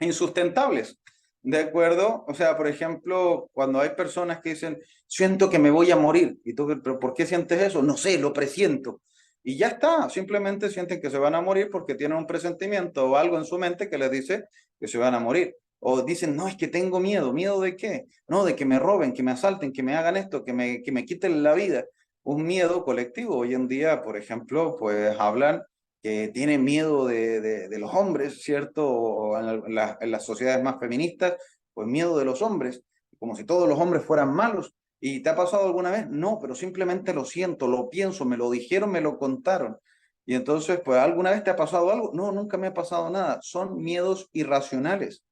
insustentables. ¿De acuerdo? O sea, por ejemplo, cuando hay personas que dicen, siento que me voy a morir. ¿Y tú, pero por qué sientes eso? No sé, lo presiento. Y ya está, simplemente sienten que se van a morir porque tienen un presentimiento o algo en su mente que les dice que se van a morir. O dicen, no, es que tengo miedo. ¿Miedo de qué? No, de que me roben, que me asalten, que me hagan esto, que me quiten la vida. Un miedo colectivo. Hoy en día, por ejemplo, pues hablan que tienen miedo de los hombres, ¿cierto? O en las sociedades más feministas, pues miedo de los hombres, como si todos los hombres fueran malos. ¿Y te ha pasado alguna vez? No, pero simplemente lo siento, lo pienso, me lo dijeron, me lo contaron. Y entonces, pues, ¿alguna vez te ha pasado algo? No, nunca me ha pasado nada. Son miedos irracionales.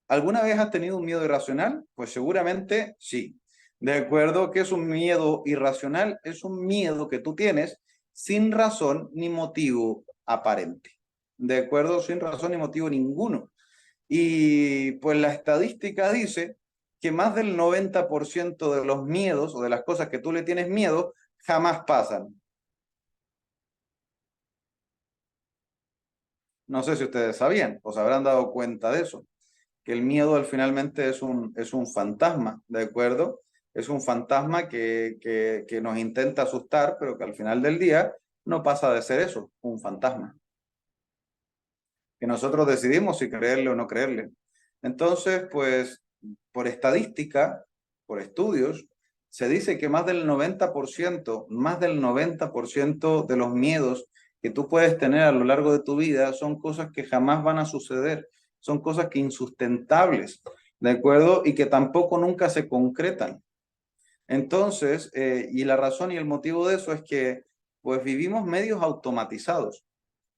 ¿Alguna vez has tenido un miedo irracional? Pues seguramente sí. ¿De acuerdo? ¿Qué es un miedo irracional? Es un miedo que tú tienes sin razón ni motivo aparente. ¿De acuerdo? Sin razón ni motivo ninguno. Y pues la estadística dice que más del 90% de los miedos o de las cosas que tú le tienes miedo jamás pasan. No sé si ustedes sabían o se habrán dado cuenta de eso, que el miedo al finalmente es un fantasma, ¿de acuerdo? Es un fantasma que nos intenta asustar, pero que al final del día no pasa de ser eso, un fantasma, que nosotros decidimos si creerle o no creerle. Entonces, pues, por estadística, por estudios, se dice que más del 90% de los miedos que tú puedes tener a lo largo de tu vida son cosas que jamás van a suceder, son cosas que insustentables, ¿de acuerdo? Y que tampoco nunca se concretan. Entonces, y la razón y el motivo de eso es que, pues, vivimos medios automatizados.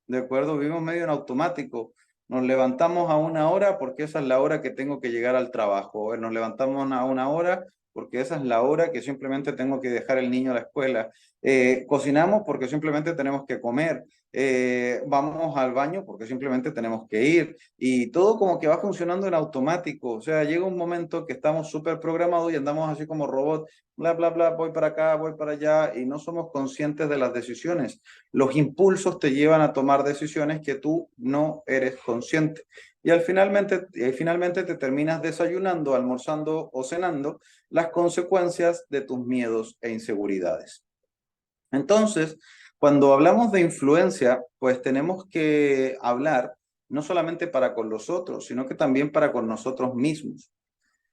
¿De acuerdo? Vivimos medio en automático. Nos levantamos a una hora porque esa es la hora que tengo que llegar al trabajo. Nos levantamos a una hora porque esa es la hora que simplemente tengo que dejar el niño a la escuela. Cocinamos porque simplemente tenemos que comer. Vamos al baño porque simplemente tenemos que ir. Y todo como que va funcionando en automático. O sea, llega un momento que estamos súper programados y andamos así como robots, bla, bla, bla, voy para acá, voy para allá, y no somos conscientes de las decisiones. Los impulsos te llevan a tomar decisiones que tú no eres consciente. Y finalmente te terminas desayunando, almorzando o cenando las consecuencias de tus miedos e inseguridades. Entonces, cuando hablamos de influencia, pues tenemos que hablar no solamente para con los otros, sino que también para con nosotros mismos,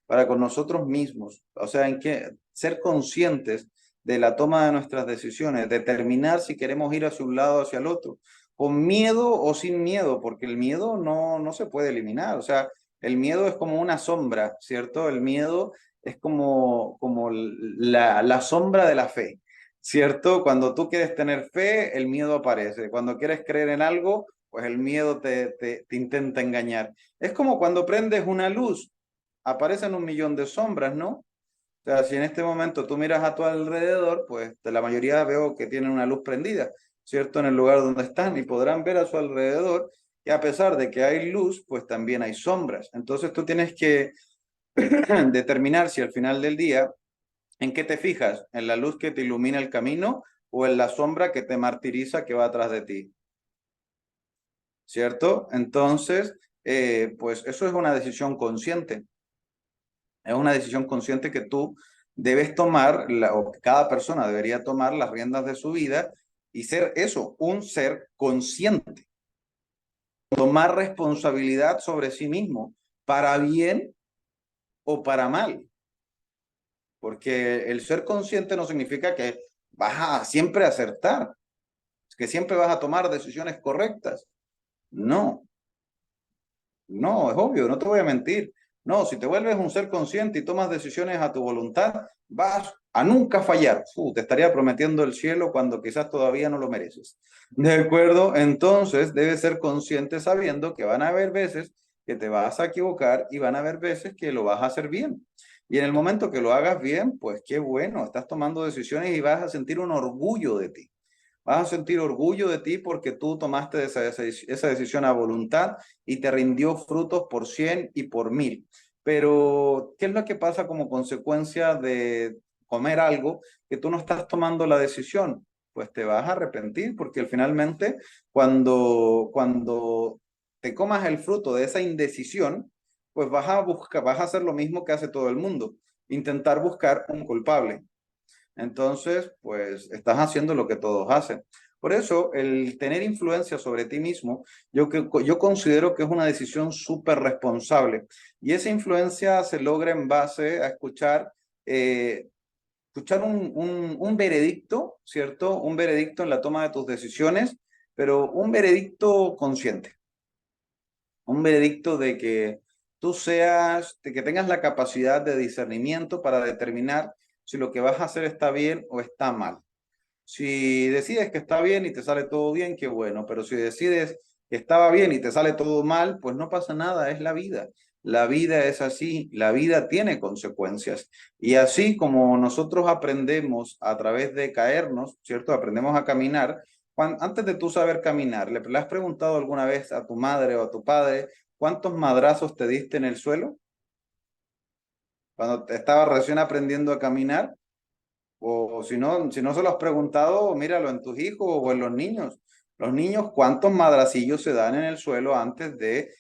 para con nosotros mismos, o sea, en que ser conscientes de la toma de nuestras decisiones, determinar si queremos ir hacia un lado o hacia el otro, con miedo o sin miedo, porque el miedo no se puede eliminar, o sea, el miedo es como una sombra, ¿cierto? El miedo es como la sombra de la fe, ¿cierto? Cuando tú quieres tener fe, el miedo aparece, cuando quieres creer en algo, pues el miedo te intenta engañar. Es como cuando prendes una luz, aparecen un millón de sombras, ¿no? O sea, si en este momento tú miras a tu alrededor, pues de la mayoría veo que tienen una luz prendida, ¿cierto? En el lugar donde están y podrán ver a su alrededor que a pesar de que hay luz, pues también hay sombras. Entonces tú tienes que determinar si al final del día, ¿en qué te fijas? ¿En la luz que te ilumina el camino o en la sombra que te martiriza que va atrás de ti? ¿Cierto? Entonces, pues eso es una decisión consciente. Es una decisión consciente que tú debes tomar, o que cada persona debería tomar las riendas de su vida y ser eso, un ser consciente. Tomar responsabilidad sobre sí mismo, para bien o para mal. Porque el ser consciente no significa que vas a siempre acertar, que siempre vas a tomar decisiones correctas. No, no, es obvio, no te voy a mentir. No, si te vuelves un ser consciente y tomas decisiones a tu voluntad, vas a nunca fallar. Te estaría prometiendo el cielo cuando quizás todavía no lo mereces. ¿De acuerdo? Entonces, debes ser consciente sabiendo que van a haber veces que te vas a equivocar y van a haber veces que lo vas a hacer bien. Y en el momento que lo hagas bien, pues qué bueno, estás tomando decisiones y vas a sentir un orgullo de ti. Vas a sentir orgullo de ti porque tú tomaste esa decisión a voluntad y te rindió frutos por 100 y por 1000. Pero, ¿qué es lo que pasa como consecuencia de comer algo que tú no estás tomando la decisión? Pues te vas a arrepentir porque finalmente cuando te comas el fruto de esa indecisión, pues vas a hacer lo mismo que hace todo el mundo, intentar buscar un culpable. Entonces, pues estás haciendo lo que todos hacen. Por eso, el tener influencia sobre ti mismo, yo considero que es una decisión súper responsable. Y esa influencia se logra en base a escuchar un veredicto, ¿cierto? Un veredicto en la toma de tus decisiones, pero un veredicto consciente. Un veredicto de que de que tengas la capacidad de discernimiento para determinar si lo que vas a hacer está bien o está mal. Si decides que está bien y te sale todo bien, qué bueno, pero si decides que estaba bien y te sale todo mal, pues no pasa nada, es la vida. La vida es así, la vida tiene consecuencias. Y así como nosotros aprendemos a través de caernos, ¿cierto? Aprendemos a caminar. Antes de tú saber caminar, ¿le has preguntado alguna vez a tu madre o a tu padre cuántos madrazos te diste en el suelo? cuando estaba recién aprendiendo a caminar, o si no se lo has preguntado, míralo en tus hijos o en los niños. Los niños, ¿cuántos madracillos se dan en el suelo antes de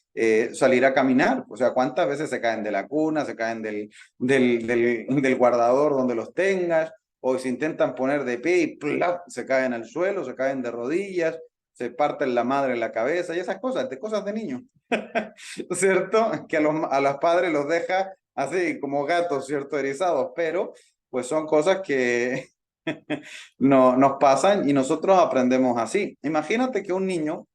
salir a caminar? O sea, ¿cuántas veces se caen de la cuna, se caen del guardador donde los tengas, o se intentan poner de pie y ¡plaf! Se caen al suelo, se caen de rodillas, se parten la madre en la cabeza y esas cosas, de cosas de niños, ¿cierto? Que a los padres los deja así como gatos, ¿cierto? Erizados, pero pues son cosas que no, nos pasan y nosotros aprendemos así. Imagínate que un niño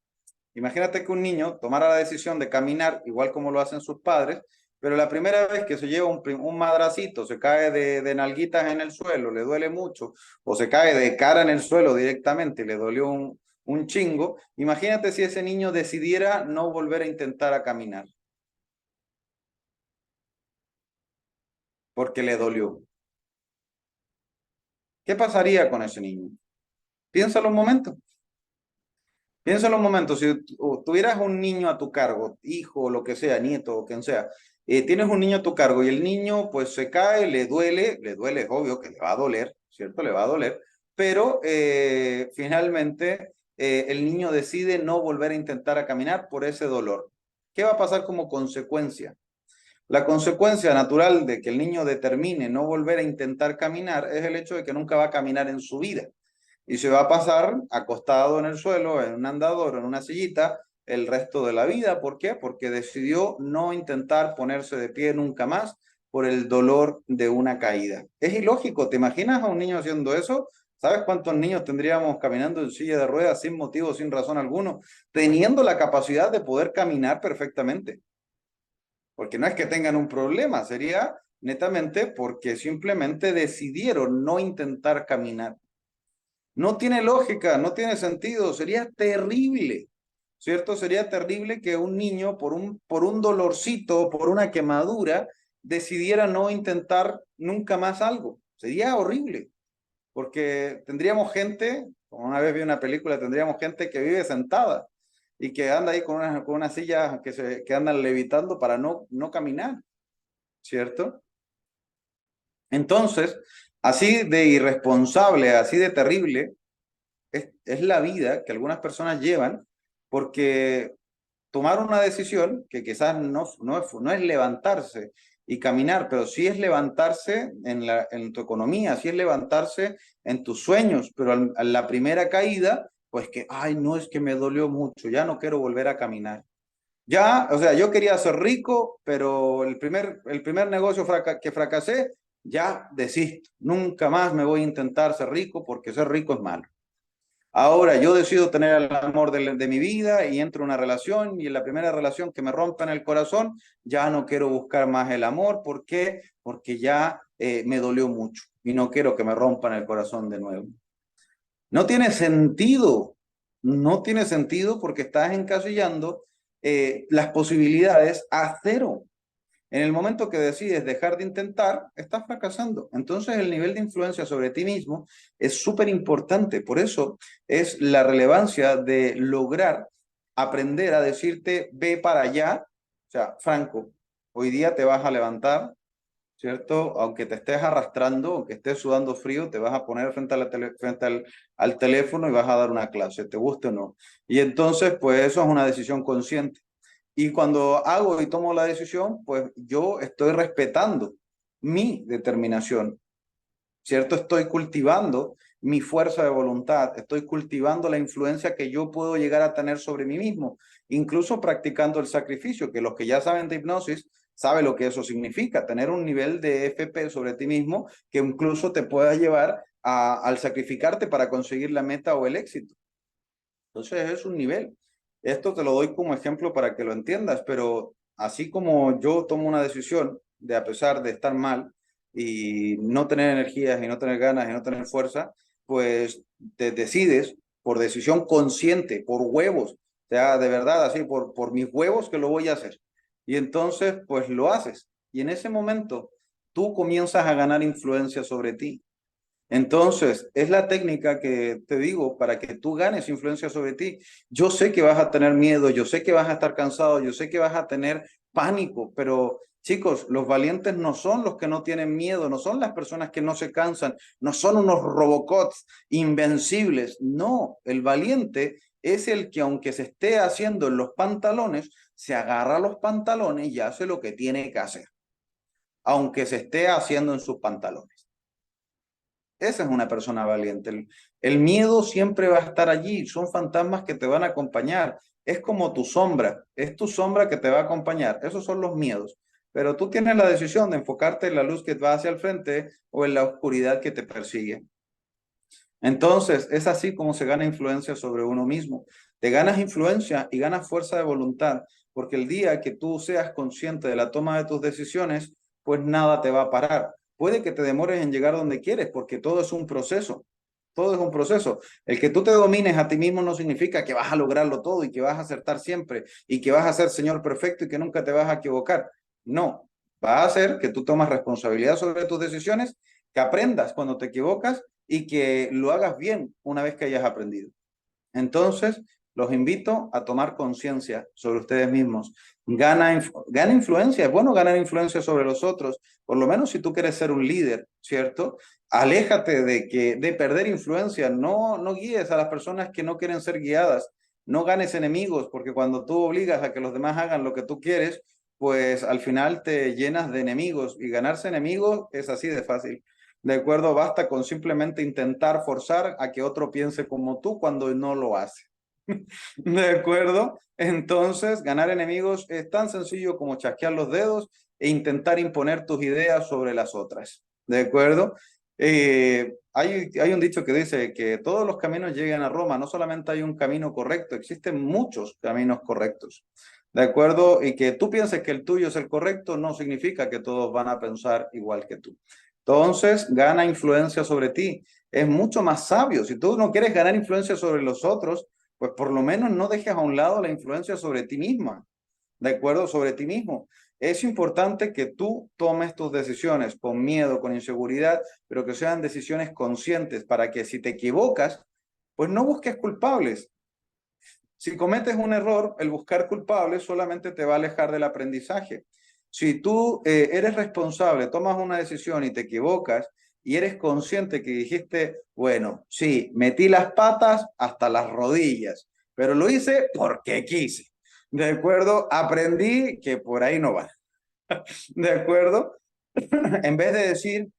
tomara la decisión de caminar igual como lo hacen sus padres, pero la primera vez que se lleva un madracito, se cae de nalguitas en el suelo, le duele mucho, o se cae de cara en el suelo directamente y le dolió un chingo. Imagínate si ese niño decidiera no volver a intentar a caminar porque le dolió. ¿Qué pasaría con ese niño? Piénsalo un momento. Piénsalo un momento, si tuvieras un niño a tu cargo, hijo, lo que sea, nieto o quien sea, tienes un niño a tu cargo y el niño pues se cae, le duele, es obvio que le va a doler, ¿cierto? Le va a doler, pero finalmente el niño decide no volver a intentar a caminar por ese dolor. ¿Qué va a pasar como consecuencia? La consecuencia natural de que el niño determine no volver a intentar caminar es el hecho de que nunca va a caminar en su vida y se va a pasar acostado en el suelo, en un andador, en una sillita, el resto de la vida. ¿Por qué? Porque decidió no intentar ponerse de pie nunca más por el dolor de una caída. Es ilógico, ¿te imaginas a un niño haciendo eso? ¿Sabes cuántos niños tendríamos caminando en silla de ruedas sin motivo, sin razón alguno, teniendo la capacidad de poder caminar perfectamente? Porque no es que tengan un problema, sería netamente porque simplemente decidieron no intentar caminar. No tiene lógica, no tiene sentido, sería terrible, ¿cierto? Sería terrible que un niño por un dolorcito, por una quemadura, decidiera no intentar nunca más algo. Sería horrible, porque tendríamos gente, como una vez vi una película, tendríamos gente que vive sentada y que anda ahí con una silla que andan levitando para no caminar, ¿cierto? Entonces, así de irresponsable, así de terrible es la vida que algunas personas llevan porque tomaron una decisión que quizás no es levantarse y caminar, pero sí es levantarse en tu economía, sí es levantarse en tus sueños, pero a la primera caída, pues que, ay, no, es que me dolió mucho, ya no quiero volver a caminar. Ya, o sea, yo quería ser rico, pero el primer negocio que fracasé, ya desisto. Nunca más me voy a intentar ser rico porque ser rico es malo. Ahora yo decido tener el amor de mi vida y entro en una relación y en la primera relación que me rompan el corazón, ya no quiero buscar más el amor. ¿Por qué? Porque ya me dolió mucho y no quiero que me rompan el corazón de nuevo. No tiene sentido, no tiene sentido porque estás encasillando las posibilidades a cero. En el momento que decides dejar de intentar, estás fracasando. Entonces el nivel de influencia sobre ti mismo es súper importante. Por eso es la relevancia de lograr aprender a decirte, ve para allá. O sea, Franco, hoy día te vas a levantar, ¿cierto? Aunque te estés arrastrando, aunque estés sudando frío, te vas a poner frente al teléfono y vas a dar una clase, te guste o no. Y entonces, pues eso es una decisión consciente. Y cuando hago y tomo la decisión, pues yo estoy respetando mi determinación, ¿cierto? Estoy cultivando mi fuerza de voluntad, estoy cultivando la influencia que yo puedo llegar a tener sobre mí mismo, incluso practicando el sacrificio, que los que ya saben de hipnosis saben lo que eso significa, tener un nivel de FP sobre ti mismo que incluso te pueda llevar al sacrificarte para conseguir la meta o el éxito. Entonces es un nivel. Esto te lo doy como ejemplo para que lo entiendas, pero así como yo tomo una decisión de a pesar de estar mal y no tener energías y no tener ganas y no tener fuerza, pues te decides por decisión consciente, por huevos, o sea, de verdad, así, por mis huevos que lo voy a hacer. Y entonces, pues lo haces. Y en ese momento, tú comienzas a ganar influencia sobre ti. Entonces, es la técnica que te digo para que tú ganes influencia sobre ti. Yo sé que vas a tener miedo, yo sé que vas a estar cansado, yo sé que vas a tener pánico, pero Chicos, los valientes no son los que no tienen miedo, no son las personas que no se cansan, no son unos robocots invencibles. No, el valiente es el que aunque se esté haciendo en los pantalones, se agarra a los pantalones y hace lo que tiene que hacer, aunque se esté haciendo en sus pantalones. Esa es una persona valiente. El miedo siempre va a estar allí, son fantasmas que te van a acompañar. Es como tu sombra, es tu sombra que te va a acompañar. Esos son los miedos. Pero tú tienes la decisión de enfocarte en la luz que va hacia el frente o en la oscuridad que te persigue. Entonces, es así como se gana influencia sobre uno mismo. Te ganas influencia y ganas fuerza de voluntad, porque el día que tú seas consciente de la toma de tus decisiones, pues nada te va a parar. Puede que te demores en llegar donde quieres, porque todo es un proceso. Todo es un proceso. El que tú te domines a ti mismo no significa que vas a lograrlo todo y que vas a acertar siempre y que vas a ser Señor perfecto y que nunca te vas a equivocar. No, va a hacer que tú tomas responsabilidad sobre tus decisiones, que aprendas cuando te equivocas y que lo hagas bien una vez que hayas aprendido. Entonces, los invito a tomar conciencia sobre ustedes mismos. Gana influencia, es bueno ganar influencia sobre los otros, por lo menos si tú quieres ser un líder, ¿cierto? Aléjate de perder influencia, no guíes a las personas que no quieren ser guiadas, no ganes enemigos, porque cuando tú obligas a que los demás hagan lo que tú quieres, pues al final te llenas de enemigos y ganarse enemigos es así de fácil. ¿De acuerdo? Basta con simplemente intentar forzar a que otro piense como tú cuando no lo hace. ¿De acuerdo? Entonces, ganar enemigos es tan sencillo como chasquear los dedos e intentar imponer tus ideas sobre las otras. ¿De acuerdo? Hay un dicho que dice que todos los caminos llegan a Roma, no solamente hay un camino correcto, existen muchos caminos correctos. ¿De acuerdo? Y que tú pienses que el tuyo es el correcto no significa que todos van a pensar igual que tú. Entonces, gana influencia sobre ti. Es mucho más sabio. Si tú no quieres ganar influencia sobre los otros, pues por lo menos no dejes a un lado la influencia sobre ti misma, ¿de acuerdo? Sobre ti mismo. Es importante que tú tomes tus decisiones con miedo, con inseguridad, pero que sean decisiones conscientes para que si te equivocas, pues no busques culpables. Si cometes un error, el buscar culpables solamente te va a alejar del aprendizaje. Si tú eres responsable, tomas una decisión y te equivocas y eres consciente que dijiste, bueno, sí, metí las patas hasta las rodillas, pero lo hice porque quise. ¿De acuerdo? Aprendí que por ahí no va. ¿De acuerdo? En vez de decir,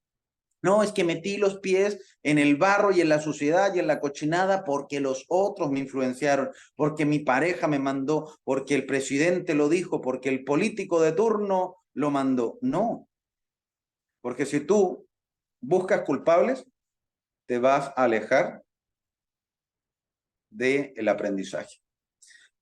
no, es que metí los pies en el barro y en la suciedad y en la cochinada porque los otros me influenciaron, porque mi pareja me mandó, porque el presidente lo dijo, porque el político de turno lo mandó. No, porque si tú buscas culpables, te vas a alejar del aprendizaje.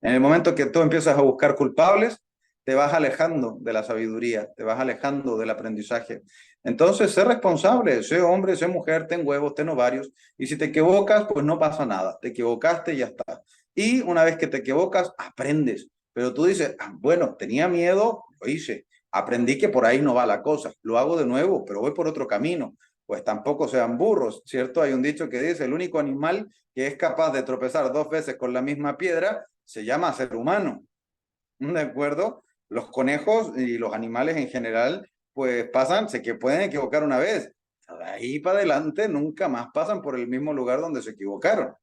En el momento que tú empiezas a buscar culpables, te vas alejando de la sabiduría, te vas alejando del aprendizaje. Entonces, sé responsable, sé hombre, sé mujer, ten huevos, ten ovarios, y si te equivocas, pues no pasa nada, te equivocaste y ya está. Y una vez que te equivocas, aprendes, pero tú dices, ah, bueno, tenía miedo, lo hice, aprendí que por ahí no va la cosa, lo hago de nuevo, pero voy por otro camino. Pues tampoco sean burros, ¿cierto? Hay un dicho que dice, el único animal que es capaz de tropezar 2 veces con la misma piedra se llama ser humano, ¿de acuerdo? Los conejos y los animales en general, pues pasan, sé que pueden equivocar una vez, de ahí para adelante nunca más pasan por el mismo lugar donde se equivocaron,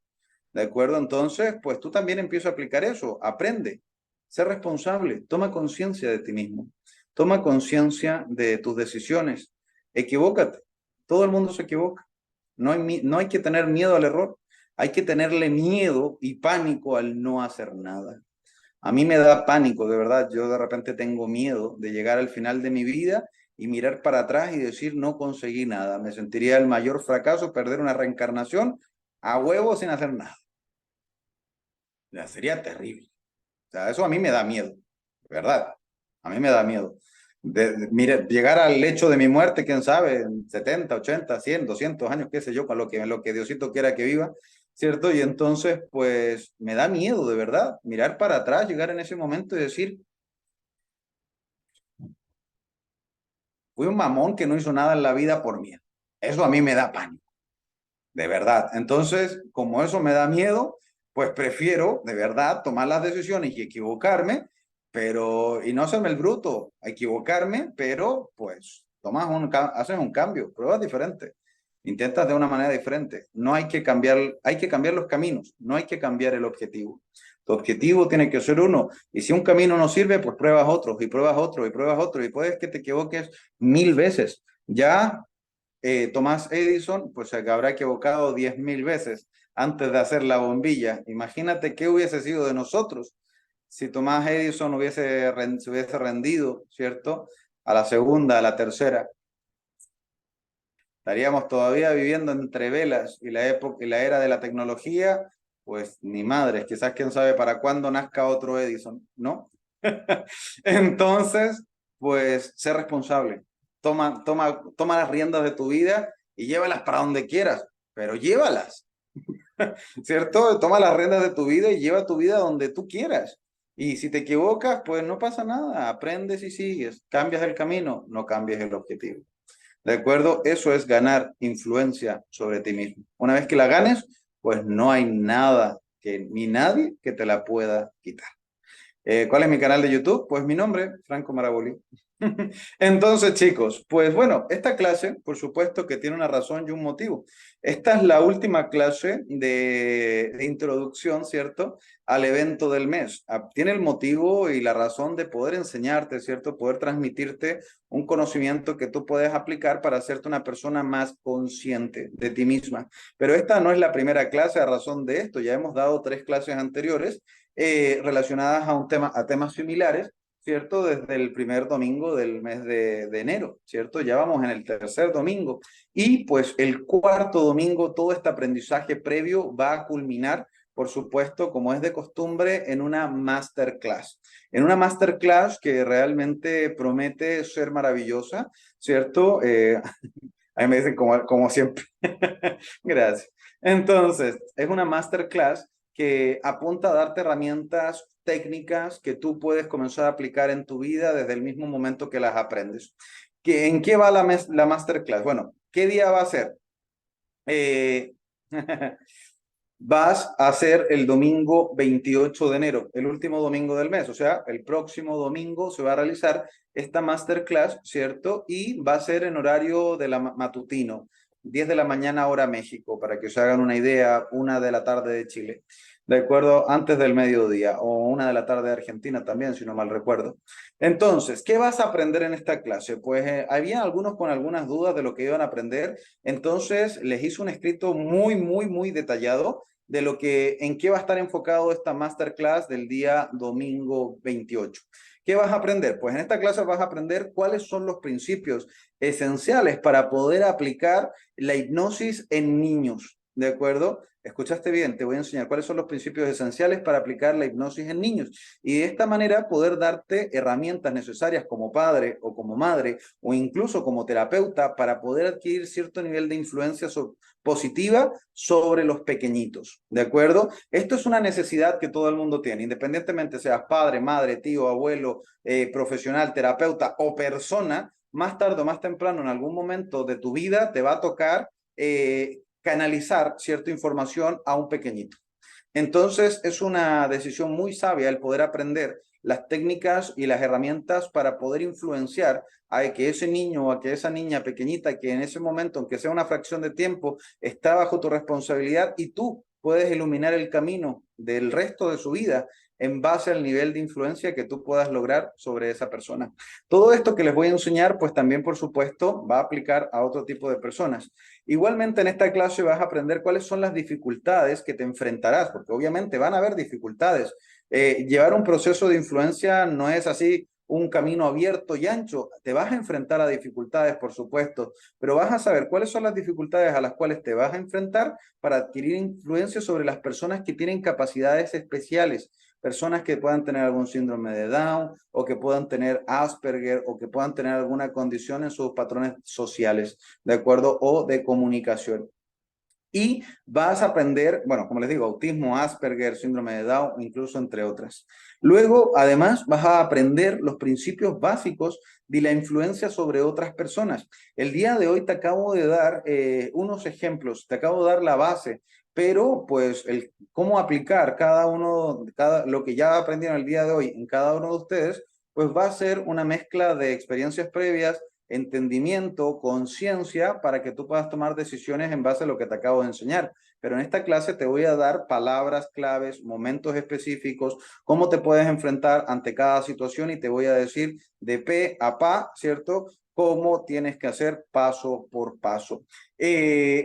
¿de acuerdo? Entonces, pues tú también empieza a aplicar eso, aprende, sé responsable, toma conciencia de ti mismo, toma conciencia de tus decisiones, equivócate, todo el mundo se equivoca, no hay que tener miedo al error, hay que tenerle miedo y pánico al no hacer nada. A mí me da pánico, de verdad. Yo de repente tengo miedo de llegar al final de mi vida y mirar para atrás y decir no conseguí nada. Me sentiría el mayor fracaso perder una reencarnación a huevo sin hacer nada. Ya, sería terrible. O sea, eso a mí me da miedo, de verdad. A mí me da miedo. Mire, llegar al lecho de mi muerte, quién sabe, en 70, 80, 100, 200 años, qué sé yo, con lo que Diosito quiera que viva, ¿cierto? Y entonces, pues, me da miedo, de verdad, mirar para atrás, llegar en ese momento y decir, fui un mamón que no hizo nada en la vida por mí. Eso a mí me da pánico, de verdad. Entonces, como eso me da miedo, pues prefiero, de verdad, tomar las decisiones y equivocarme pero, y no hacerme el bruto, a equivocarme, pero pues haces un cambio, pruebas diferente, intentas de una manera diferente. No hay que cambiar, hay que cambiar los caminos, no hay que cambiar el objetivo. Tu objetivo tiene que ser uno, y si un camino no sirve, pues pruebas otro, y pruebas otro, y pruebas otro, y puedes que te equivoques 1000 veces. Ya Tomás Edison, pues se habrá equivocado 10.000 veces antes de hacer la bombilla. Imagínate qué hubiese sido de nosotros si Tomás Edison se hubiese rendido, ¿cierto? A la segunda, a la tercera. Estaríamos todavía viviendo entre velas y la época y la era de la tecnología, pues ni madres, quizás quién sabe para cuándo nazca otro Edison, ¿no? Entonces, pues sé responsable. Toma las riendas de tu vida y llévalas para donde quieras, pero llévalas, ¿cierto? Toma las riendas de tu vida y lleva tu vida donde tú quieras. Y si te equivocas, pues no pasa nada, aprendes y sigues, cambias el camino, no cambies el objetivo. ¿De acuerdo? Eso es ganar influencia sobre ti mismo. Una vez que la ganes, pues no hay nada ni nadie que te la pueda quitar. ¿Cuál es mi canal de YouTube? Pues mi nombre, Franco Maraboli. Entonces, chicos, pues bueno, esta clase, por supuesto que tiene una razón y un motivo. Esta es la última clase de introducción, ¿cierto? Al evento del mes. Tiene el motivo y la razón de poder enseñarte, ¿cierto? Poder transmitirte un conocimiento que tú puedes aplicar para hacerte una persona más consciente de ti misma. Pero esta no es la primera clase a razón de esto. Ya hemos dado 3 clases anteriores relacionadas a temas similares, ¿cierto? Desde el primer domingo del mes de enero, ¿cierto? Ya vamos en el tercer domingo. Y pues el cuarto domingo, todo este aprendizaje previo va a culminar, por supuesto, como es de costumbre, en una masterclass. En una masterclass que realmente promete ser maravillosa, ¿cierto? Ahí me dicen como siempre. Gracias. Entonces, es una masterclass que apunta a darte herramientas técnicas que tú puedes comenzar a aplicar en tu vida desde el mismo momento que las aprendes. ¿En qué va la masterclass? Bueno, ¿qué día va a ser? Eh, vas a hacer el domingo 28 de enero, el último domingo del mes, o sea, el próximo domingo se va a realizar esta masterclass, ¿cierto? Y va a ser en horario de la matutino, 10 de la mañana hora México, para que se hagan una idea, 1 de la tarde de Chile, de acuerdo, antes del mediodía, o 1 de la tarde de Argentina también, si no mal recuerdo. Entonces, ¿qué vas a aprender en esta clase? Pues había algunos con algunas dudas de lo que iban a aprender, entonces les hice un escrito muy, muy, muy detallado de en qué va a estar enfocado esta masterclass del día domingo 28. ¿Qué vas a aprender? Pues en esta clase vas a aprender cuáles son los principios esenciales para poder aplicar la hipnosis en niños, ¿de acuerdo? Escuchaste bien, te voy a enseñar cuáles son los principios esenciales para aplicar la hipnosis en niños y de esta manera poder darte herramientas necesarias como padre o como madre o incluso como terapeuta para poder adquirir cierto nivel de influencia positiva sobre los pequeñitos, ¿de acuerdo? Esto es una necesidad que todo el mundo tiene, independientemente seas padre, madre, tío, abuelo, profesional, terapeuta o persona, más tarde o más temprano en algún momento de tu vida te va a tocar canalizar cierta información a un pequeñito. Entonces es una decisión muy sabia el poder aprender las técnicas y las herramientas para poder influenciar a que ese niño o a que esa niña pequeñita que en ese momento, aunque sea una fracción de tiempo, está bajo tu responsabilidad y tú puedes iluminar el camino del resto de su vida en base al nivel de influencia que tú puedas lograr sobre esa persona. Todo esto que les voy a enseñar, pues también, por supuesto, va a aplicar a otro tipo de personas. Igualmente en esta clase vas a aprender cuáles son las dificultades que te enfrentarás, porque obviamente van a haber dificultades. Llevar un proceso de influencia no es así un camino abierto y ancho. Te vas a enfrentar a dificultades, por supuesto, pero vas a saber cuáles son las dificultades a las cuales te vas a enfrentar para adquirir influencia sobre las personas que tienen capacidades especiales, personas que puedan tener algún síndrome de Down o que puedan tener Asperger o que puedan tener alguna condición en sus patrones sociales, ¿de acuerdo? O de comunicación. Y vas a aprender, bueno, como les digo, autismo, Asperger, síndrome de Down, incluso entre otras. Luego, además, vas a aprender los principios básicos de la influencia sobre otras personas. El día de hoy te acabo de dar unos ejemplos, te acabo de dar la base, pero pues cómo aplicar lo que ya aprendieron el día de hoy en cada uno de ustedes, pues va a ser una mezcla de experiencias previas, entendimiento, conciencia, para que tú puedas tomar decisiones en base a lo que te acabo de enseñar. Pero en esta clase te voy a dar palabras claves, momentos específicos, cómo te puedes enfrentar ante cada situación y te voy a decir de pe a pa, ¿cierto? Cómo tienes que hacer paso por paso.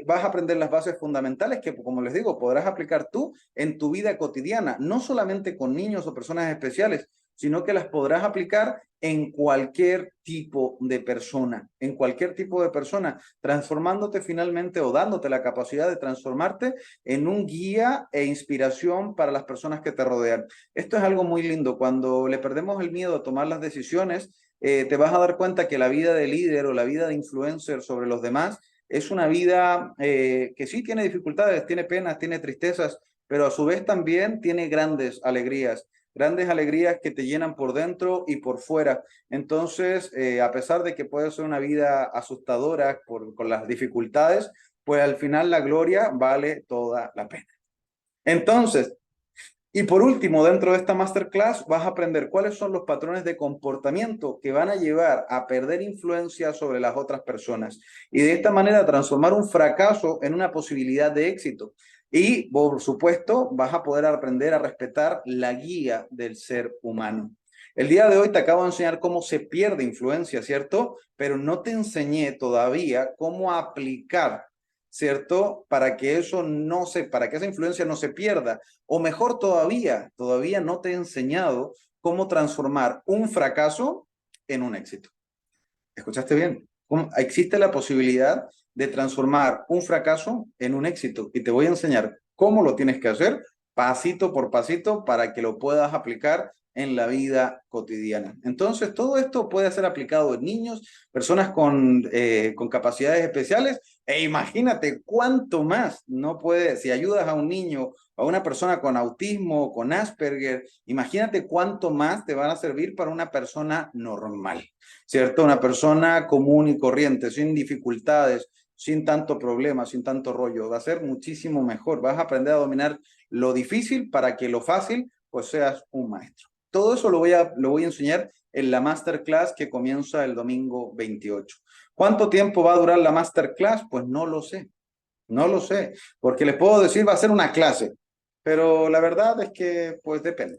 Vas a aprender las bases fundamentales que, como les digo, podrás aplicar tú en tu vida cotidiana, no solamente con niños o personas especiales, sino que las podrás aplicar en cualquier tipo de persona, transformándote finalmente o dándote la capacidad de transformarte en un guía e inspiración para las personas que te rodean. Esto es algo muy lindo. Cuando le perdemos el miedo a tomar las decisiones, te vas a dar cuenta que la vida de líder o la vida de influencer sobre los demás es una vida que sí tiene dificultades, tiene penas, tiene tristezas, pero a su vez también tiene grandes alegrías que te llenan por dentro y por fuera. Entonces, a pesar de que puede ser una vida asustadora con las dificultades, pues al final la gloria vale toda la pena. Entonces, y por último, dentro de esta masterclass vas a aprender cuáles son los patrones de comportamiento que van a llevar a perder influencia sobre las otras personas y de esta manera transformar un fracaso en una posibilidad de éxito. Y por supuesto, vas a poder aprender a respetar la guía del ser humano. El día de hoy te acabo de enseñar cómo se pierde influencia, ¿cierto? Pero no te enseñé todavía cómo aplicar, ¿cierto? Para que esa influencia no se pierda. O mejor todavía no te he enseñado cómo transformar un fracaso en un éxito. ¿Escuchaste bien? Existe la posibilidad de transformar un fracaso en un éxito y te voy a enseñar cómo lo tienes que hacer pasito por pasito para que lo puedas aplicar en la vida cotidiana. Entonces, todo esto puede ser aplicado en niños, personas con capacidades especiales, e imagínate cuánto más no puede, si ayudas a un niño, a una persona con autismo, con Asperger, imagínate cuánto más te van a servir para una persona normal. ¿Cierto? Una persona común y corriente, sin dificultades, sin tanto problema, sin tanto rollo. Va a ser muchísimo mejor. Vas a aprender a dominar lo difícil para que lo fácil, pues seas un maestro. Todo eso lo voy a enseñar en la masterclass que comienza el domingo 28. ¿Cuánto tiempo va a durar la masterclass? Pues no lo sé. No lo sé, porque les puedo decir va a ser una clase, pero la verdad es que pues depende.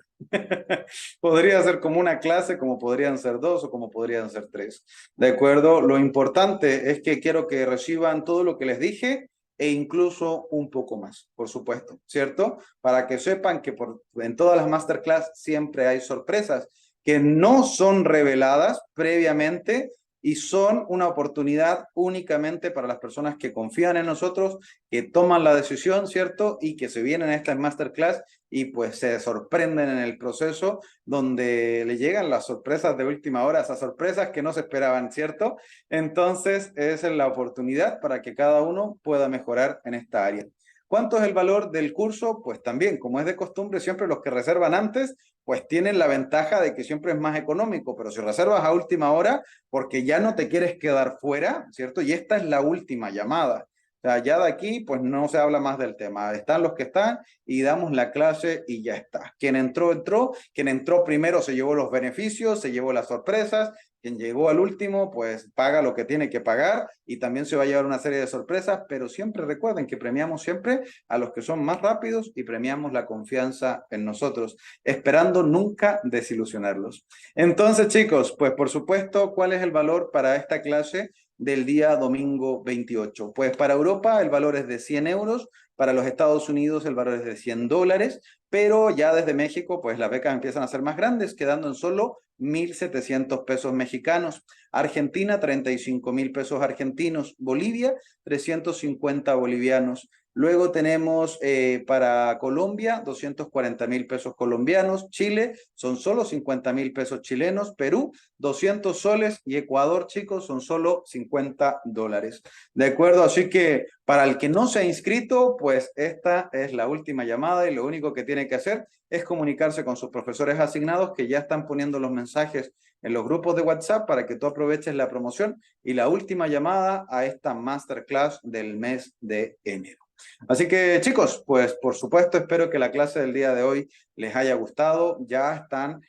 Podría ser como una clase, como podrían ser dos o como podrían ser tres. ¿De acuerdo? Lo importante es que quiero que reciban todo lo que les dije e incluso un poco más, por supuesto, ¿cierto? Para que sepan que en todas las masterclass siempre hay sorpresas que no son reveladas previamente y son una oportunidad únicamente para las personas que confían en nosotros, que toman la decisión, ¿cierto? Y que se vienen a estas masterclass y pues se sorprenden en el proceso donde le llegan las sorpresas de última hora, esas sorpresas que no se esperaban, ¿cierto? Entonces, esa es la oportunidad para que cada uno pueda mejorar en esta área. ¿Cuánto es el valor del curso? Pues también, como es de costumbre, siempre los que reservan antes, pues tienen la ventaja de que siempre es más económico, pero si reservas a última hora, porque ya no te quieres quedar fuera, ¿cierto? Y esta es la última llamada. O sea, ya de aquí, pues no se habla más del tema. Están los que están y damos la clase y ya está. Quien entró, entró. Quien entró primero se llevó los beneficios, se llevó las sorpresas. Quien llegó al último, pues paga lo que tiene que pagar y también se va a llevar una serie de sorpresas, pero siempre recuerden que premiamos siempre a los que son más rápidos y premiamos la confianza en nosotros, esperando nunca desilusionarlos. Entonces, chicos, pues por supuesto, ¿cuál es el valor para esta clase del día domingo 28? Pues para Europa el valor es de 100 euros, Para los Estados Unidos el valor es de $100, pero ya desde México, pues las becas empiezan a ser más grandes, quedando en solo 1.700 pesos mexicanos. Argentina, 35.000 pesos argentinos. Bolivia, 350 bolivianos. Luego tenemos para Colombia 240.000 pesos colombianos, Chile son solo 50.000 pesos chilenos, Perú 200 soles y Ecuador, chicos, son solo $50. ¿De acuerdo? Así que para el que no se ha inscrito, pues esta es la última llamada y lo único que tiene que hacer es comunicarse con sus profesores asignados que ya están poniendo los mensajes en los grupos de WhatsApp para que tú aproveches la promoción y la última llamada a esta masterclass del mes de enero. Así que chicos, pues por supuesto espero que la clase del día de hoy les haya gustado. Ya están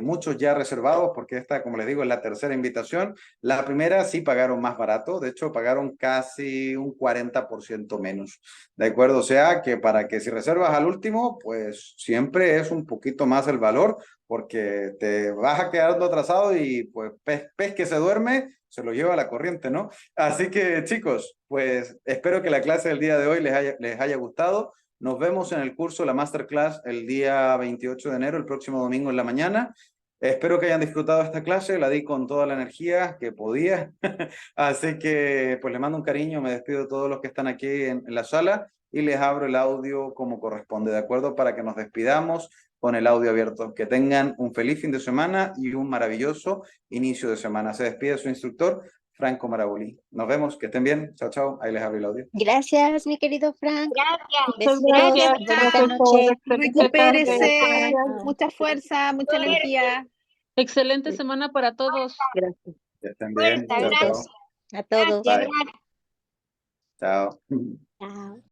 muchos ya reservados porque esta, como les digo, es la tercera invitación. La primera sí pagaron más barato, de hecho pagaron casi un 40% menos. ¿De acuerdo? O sea que para que si reservas al último, pues siempre es un poquito más el valor porque te vas a quedando atrasado y pues pez que se duerme se lo lleva a la corriente, ¿no? Así que chicos, pues espero que la clase del día de hoy les haya gustado. Nos vemos en el curso, la Masterclass, el día 28 de enero, el próximo domingo en la mañana. Espero que hayan disfrutado esta clase, la di con toda la energía que podía. Así que pues les mando un cariño, me despido de todos los que están aquí en la sala y les abro el audio como corresponde, ¿de acuerdo? Para que nos despidamos con el audio abierto. Que tengan un feliz fin de semana y un maravilloso inicio de semana. Se despide su instructor, Franco Maraboli. Nos vemos, que estén bien. Chao, chao. Ahí les abro el audio. Gracias, mi querido Frank. Muchas Besitos, gracias, bonita profesor. noche. Excelente tarde. Recupérese, Gracias. mucha fuerza, mucha energía. Excelente semana para todos. Gracias Que estén bien. Chao, chao. a todos. Bye. Chao. Chao.